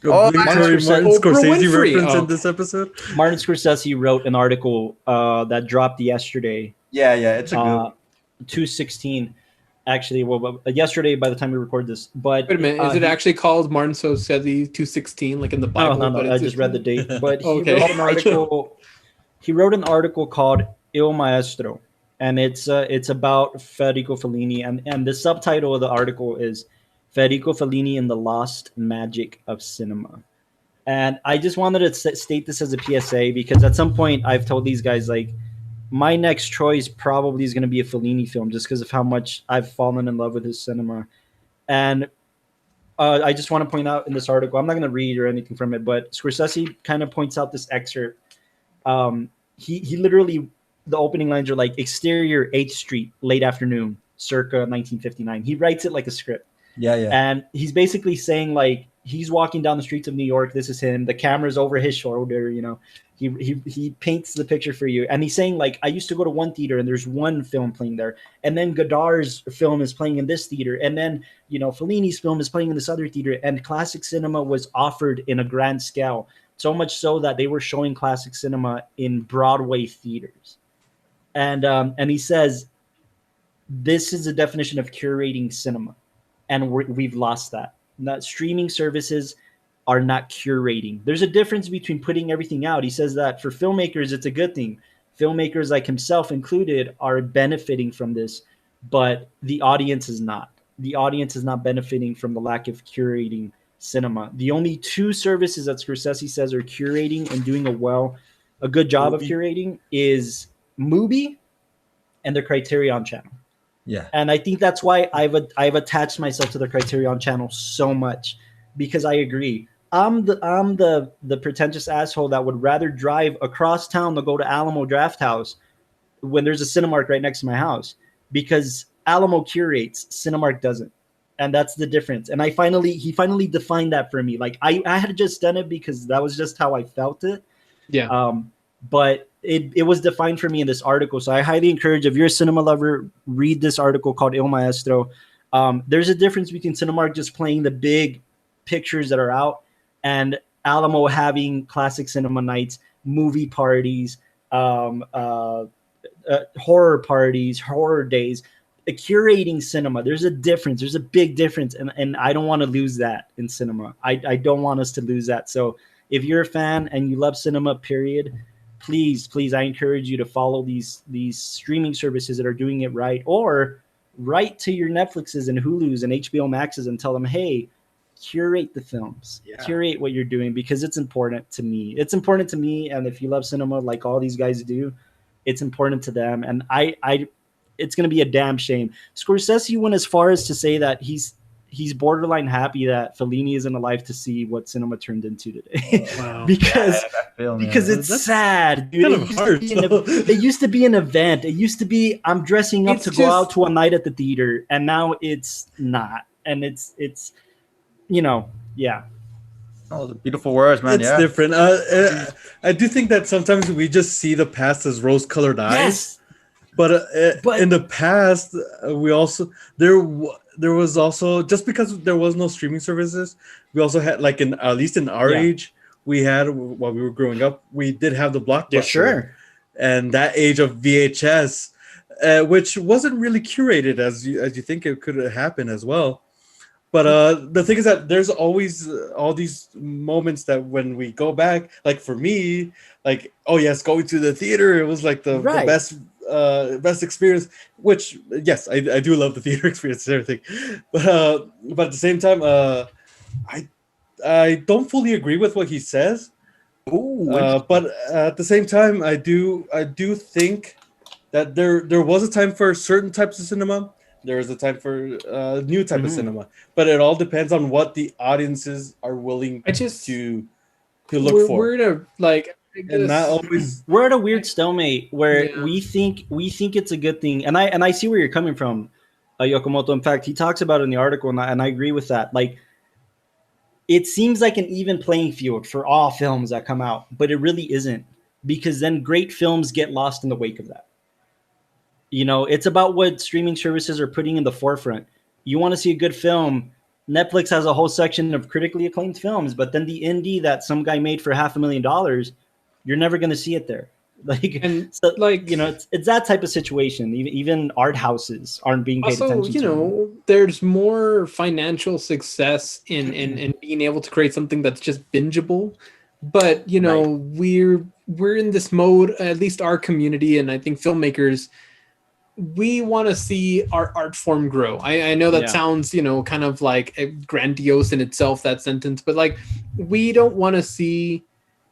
Martin Scorsese reference in this episode.
Martin Scorsese wrote an article that dropped yesterday.
Yeah, it's a good
2/16. Actually, yesterday by the time we record this. But
wait a minute, is it actually called Martin Scorsese 2/16, like in the Bible?
No, I just read the date. But he wrote an article. He wrote an article called Il Maestro, and it's about Federico Fellini, and the subtitle of the article is Federico Fellini and the Lost Magic of Cinema. And I just wanted to state this as a PSA, because at some point I've told these guys, like, my next choice probably is going to be a Fellini film, just because of how much I've fallen in love with his cinema. And I just want to point out in this article, I'm not going to read or anything from it, but Scorsese kind of points out this excerpt. He literally, the opening lines are like, exterior 8th Street, late afternoon, circa 1959. He writes it like a script.
Yeah.
And he's basically saying, like, he's walking down the streets of New York. This is him. The camera's over his shoulder, He paints the picture for you, and he's saying, like, I used to go to one theater and there's one film playing there, and then Godard's film is playing in this theater, and then Fellini's film is playing in this other theater, and classic cinema was offered in a grand scale, so much so that they were showing classic cinema in Broadway theaters, and he says this is a definition of curating cinema, and we've lost that. That streaming services are not curating. There's a difference between putting everything out. He says that for filmmakers, it's a good thing. Filmmakers like himself included are benefiting from this, but the audience is not. The audience is not benefiting from the lack of curating cinema. The only two services that Scorsese says are curating and doing a good job of curating is Mubi and the Criterion channel.
Yeah.
And I think that's why I've attached myself to the Criterion channel so much, because I agree. I'm the pretentious asshole that would rather drive across town to go to Alamo Drafthouse when there's a Cinemark right next to my house, because Alamo curates, Cinemark doesn't. And that's the difference. And he finally defined that for me. Like I had just done it because that was just how I felt it.
Yeah.
But it was defined for me in this article. So I highly encourage, if you're a cinema lover, read this article called Il Maestro. There's a difference between Cinemark just playing the big pictures that are out and Alamo having classic cinema nights, movie parties, horror parties, horror days, curating cinema. There's a difference. There's a big difference. And I don't want to lose that in cinema. I don't want us to lose that. So if you're a fan and you love cinema, period, please, I encourage you to follow these streaming services that are doing it right, or write to your Netflixes and Hulus and HBO Maxes and tell them, hey, curate the films, curate what you're doing, because it's important to me. It's important to me. And if you love cinema, like all these guys do, it's important to them. And it's going to be a damn shame. Scorsese went as far as to say that he's borderline happy that Fellini isn't alive to see what cinema turned into today.
Wow.
because it's sad, dude. It used to be an event. It used to be, I'm dressing up to go out to a night at the theater, and now it's not. And it's yeah.
Oh, the beautiful words, man.
It's different. I do think that sometimes we just see the past as rose-colored eyes.
Yes.
But in the past, we also there was also, just because there was no streaming services, we also had, like, at least in our age, we had, while we were growing up, we did have the Blockbuster.
Yeah, sure.
And that age of VHS, which wasn't really curated as you think it could happen as well. But the thing is that there's always all these moments that when we go back, like for me, like, oh yes, going to the theater, it was like the best experience. Which, yes, I do love the theater experience and everything, but at the same time, I don't fully agree with what he says. But at the same time, I do think that there was a time for certain types of cinema. There is a time for new type of cinema, but it all depends on what the audiences are willing to look for.
We're to, like,
and not always.
We're at a weird stalemate where we think it's a good thing, and I see where you're coming from, Yokomoto. In fact, he talks about it in the article, and I agree with that. Like, it seems like an even playing field for all films that come out, but it really isn't, because then great films get lost in the wake of that. You know, it's about what streaming services are putting in the forefront. You want to see a good film, Netflix has a whole section of critically acclaimed films, but then the indie that some guy made for $500,000, you're never going to see it there. It's that type of situation. Even art houses aren't being paid attention to.
Also, there's more financial success in being able to create something that's just bingeable. But, we're in this mode, at least our community, and I think filmmakers, we want to see our art form grow. I know that sounds, kind of like grandiose in itself, that sentence, but like, we don't want to see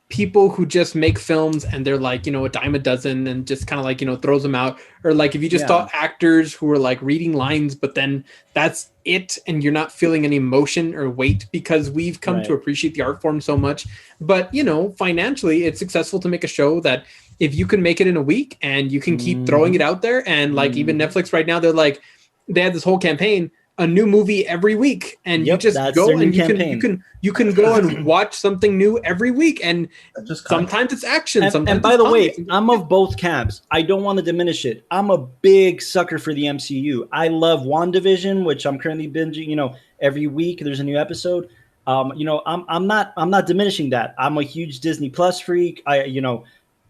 people who just make films and they're like, a dime a dozen and just kind of like, throws them out. Or like, if you just saw actors who are like reading lines, but then that's it, and you're not feeling any emotion or weight, because we've come to appreciate the art form so much. But, financially, it's successful to make a show that if you can make it in a week and you can keep throwing it out there, and like even Netflix right now, they had this whole campaign, a new movie every week, and you just go and you can go and watch something new every week, and sometimes it's action.
And by the way, I'm of both camps. I don't want to diminish it. I'm a big sucker for the MCU. I love WandaVision, which I'm currently binging. Every week there's a new episode. I'm not diminishing that. I'm a huge Disney Plus freak.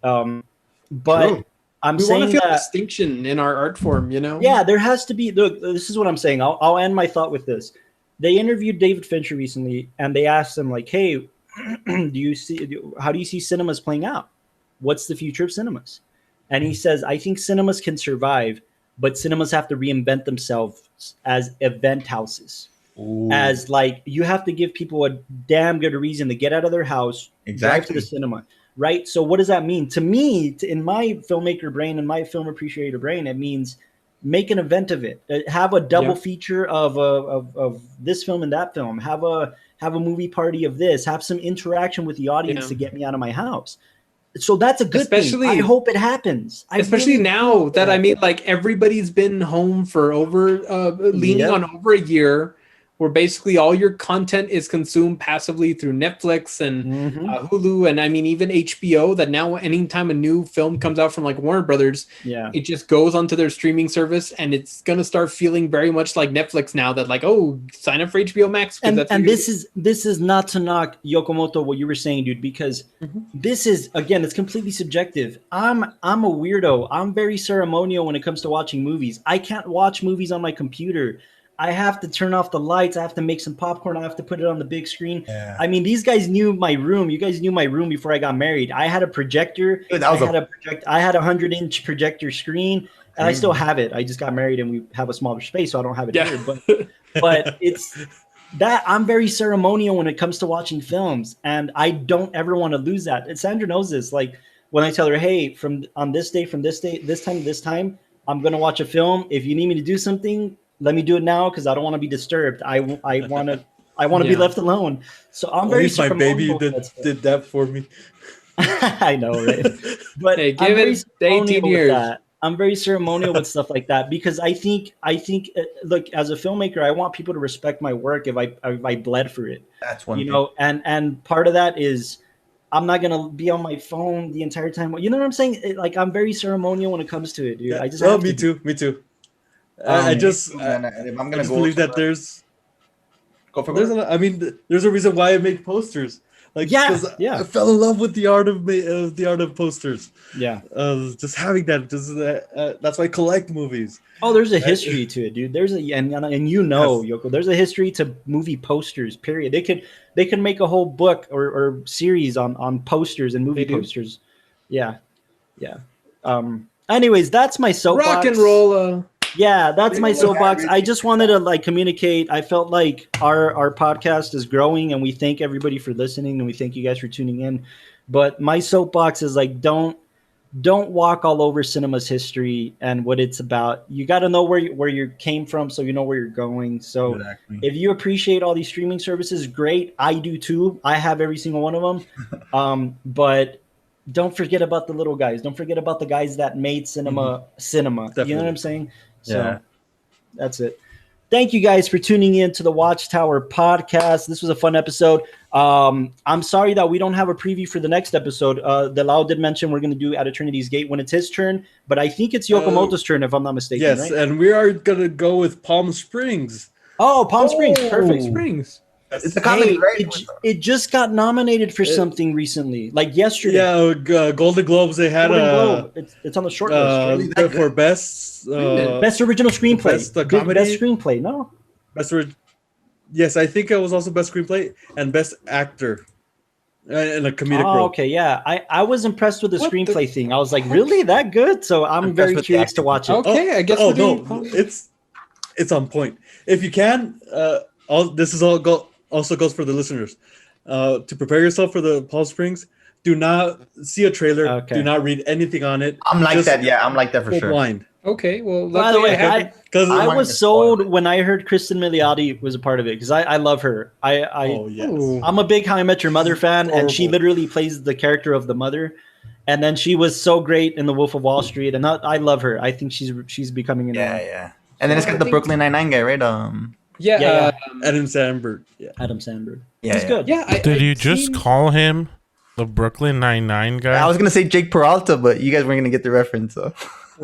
But True.
We want to feel distinction in our art form,
Yeah, there has to be. Look, this is what I'm saying. I'll end my thought with this. They interviewed David Fincher recently, and they asked him, like, "Hey, how do you see cinemas playing out? What's the future of cinemas?" And he says, "I think cinemas can survive, but cinemas have to reinvent themselves as event houses. Ooh. As like you have to give people a damn good reason to get out of their house, drive to the cinema." Right. So what does that mean to me? In my filmmaker brain and my film appreciator brain, it means make an event of it. Have a double feature of this film and that film. Have a movie party of this. Have some interaction with the audience to get me out of my house. So that's a good thing. I hope it happens.
Especially now that like everybody's been home for over leaning on over a year. where basically all your content is consumed passively through Netflix and Hulu, and I mean even HBO. That now anytime a new film comes out from like Warner Brothers, it just goes onto their streaming service, and it's gonna start feeling very much like Netflix now. That like, oh, sign up for HBO Max.
And this is not to knock Yokomoto what you were saying, dude, because this is, again, it's completely subjective. I'm a weirdo. I'm very ceremonial when it comes to watching movies. I can't watch movies on my computer. I have to turn off the lights. I have to make some popcorn. I have to put it on the big screen. Yeah. I mean, these guys knew my room. You guys knew my room before I got married. I had a projector. Dude, I had a 100-inch projector screen, and I still have it. I just got married, and we have a smaller space, so I don't have it here. But it's that I'm very ceremonial when it comes to watching films, and I don't ever want to lose that. And Sandra knows this. Like when I tell her, hey, on this day, from this day, this time, I'm gonna watch a film. If you need me to do something, let me do it now because I don't want to be disturbed. I want to be left alone. So I'm very
my baby did that for me.
I know, right? But
hey, give it 18 years.
I'm very ceremonial with stuff like that because I think look, as a filmmaker, I want people to respect my work if I bled for it.
That's one thing.
And part of that is I'm not gonna be on my phone the entire time. You know what I'm saying? Like I'm very ceremonial when it comes to it, dude.
Yeah.
I just
me too. I just believe that there's there's a reason why I make posters. Like, I fell in love with the art of posters.
Yeah,
just having that. That's why I collect movies.
Oh, there's a history to it, dude. There's Yoko. There's a history to movie posters. Period. They could make a whole book or series on posters and movie posters. Yeah. Anyways, that's my soapbox.
RocknRolla.
Yeah, that's my soapbox. I just wanted to communicate. I felt like our podcast is growing, and we thank everybody for listening, and we thank you guys for tuning in. But my soapbox is don't walk all over cinema's history and what it's about. You got to know where you came from, so you know where you're going. So if you appreciate all these streaming services, great. I do too. I have every single one of them. But don't forget about the little guys. Don't forget about the guys that made cinema. Definitely. You know what I'm saying? So that's it. Thank you guys for tuning in to the WatchTower podcast. This was a fun episode. I'm sorry that we don't have a preview for the next episode. Delao did mention we're going to do At Eternity's Gate when it's his turn, but I think it's Yokomoto's turn if I'm not mistaken.
Yes,
right?
And we are going to go with Palm Springs.
Oh, Palm Springs. Perfect.
Springs.
It's a comedy, right?
It just got nominated for something recently, like yesterday.
Yeah, Golden Globes. They had
it's on the short list
for best
original screenplay,
best comedy,
best screenplay. No,
yes, I think it was also best screenplay and best actor in a comedic role.
Okay, yeah, I was impressed with the screenplay thing. I was like, really that good? So I'm very curious to watch it.
Okay, I guess.
It's on point. If you can, also goes for the listeners. To prepare yourself for the Palm Springs, do not see a trailer. Okay. Do not read anything on it.
I'm like that. Yeah, I'm like that for sure.
Blind.
Okay, well,
by the way, I was sold when I heard Kristen Milioti was a part of it because I love her. I'm a big How I Met Your Mother fan, and she literally plays the character of the mother. And then she was so great in The Wolf of Wall Street, and I love her. I think she's becoming an
yeah. And then it's got the Brooklyn Nine-Nine guy, right?
Adam Sandberg. Yeah.
Adam Sandberg.
Yeah,
he's good.
Yeah.
Did you just call him the Brooklyn Nine-Nine guy?
I was gonna say Jake Peralta, but you guys weren't gonna get the reference. So.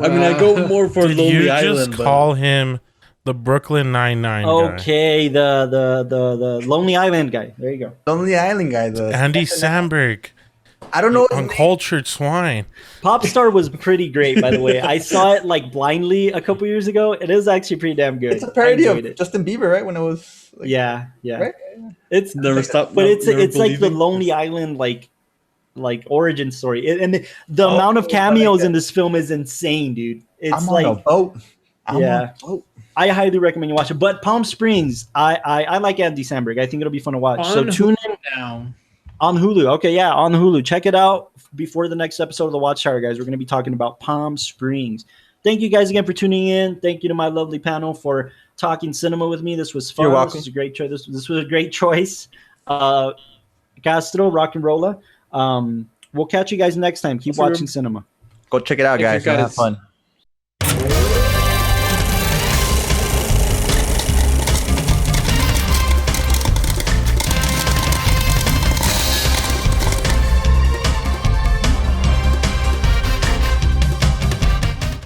I mean, I go more for Lonely Island.
Did you just call him the Brooklyn Nine-Nine guy?
Okay, the Lonely Island guy. There you go.
Lonely Island guy.
Andy Samberg.
I don't know.
Uncultured swine.
Popstar was pretty great, by the way. I saw it blindly a couple years ago. It is actually pretty damn good.
It's a parody of Justin Bieber, right? When it was.
Yeah.
Right?
It's
never stopped.
But it's like the Lonely Island like origin story, and the amount of cameos in this film is insane, dude. It's
I'm on a boat.
I highly recommend you watch it. But Palm Springs, I like Andy Samberg. I think it'll be fun to watch. So tune in
now.
On Hulu. Okay, yeah, on Hulu. Check it out before the next episode of the WatchTower, guys. We're going to be talking about Palm Springs. Thank you guys again for tuning in. Thank you to my lovely panel for talking cinema with me. This was fun.
You're welcome.
This was a great choice. This was a great choice. Castro, RocknRolla. We'll catch you guys next time. Keep watching cinema.
Go check it out, guys. Have fun.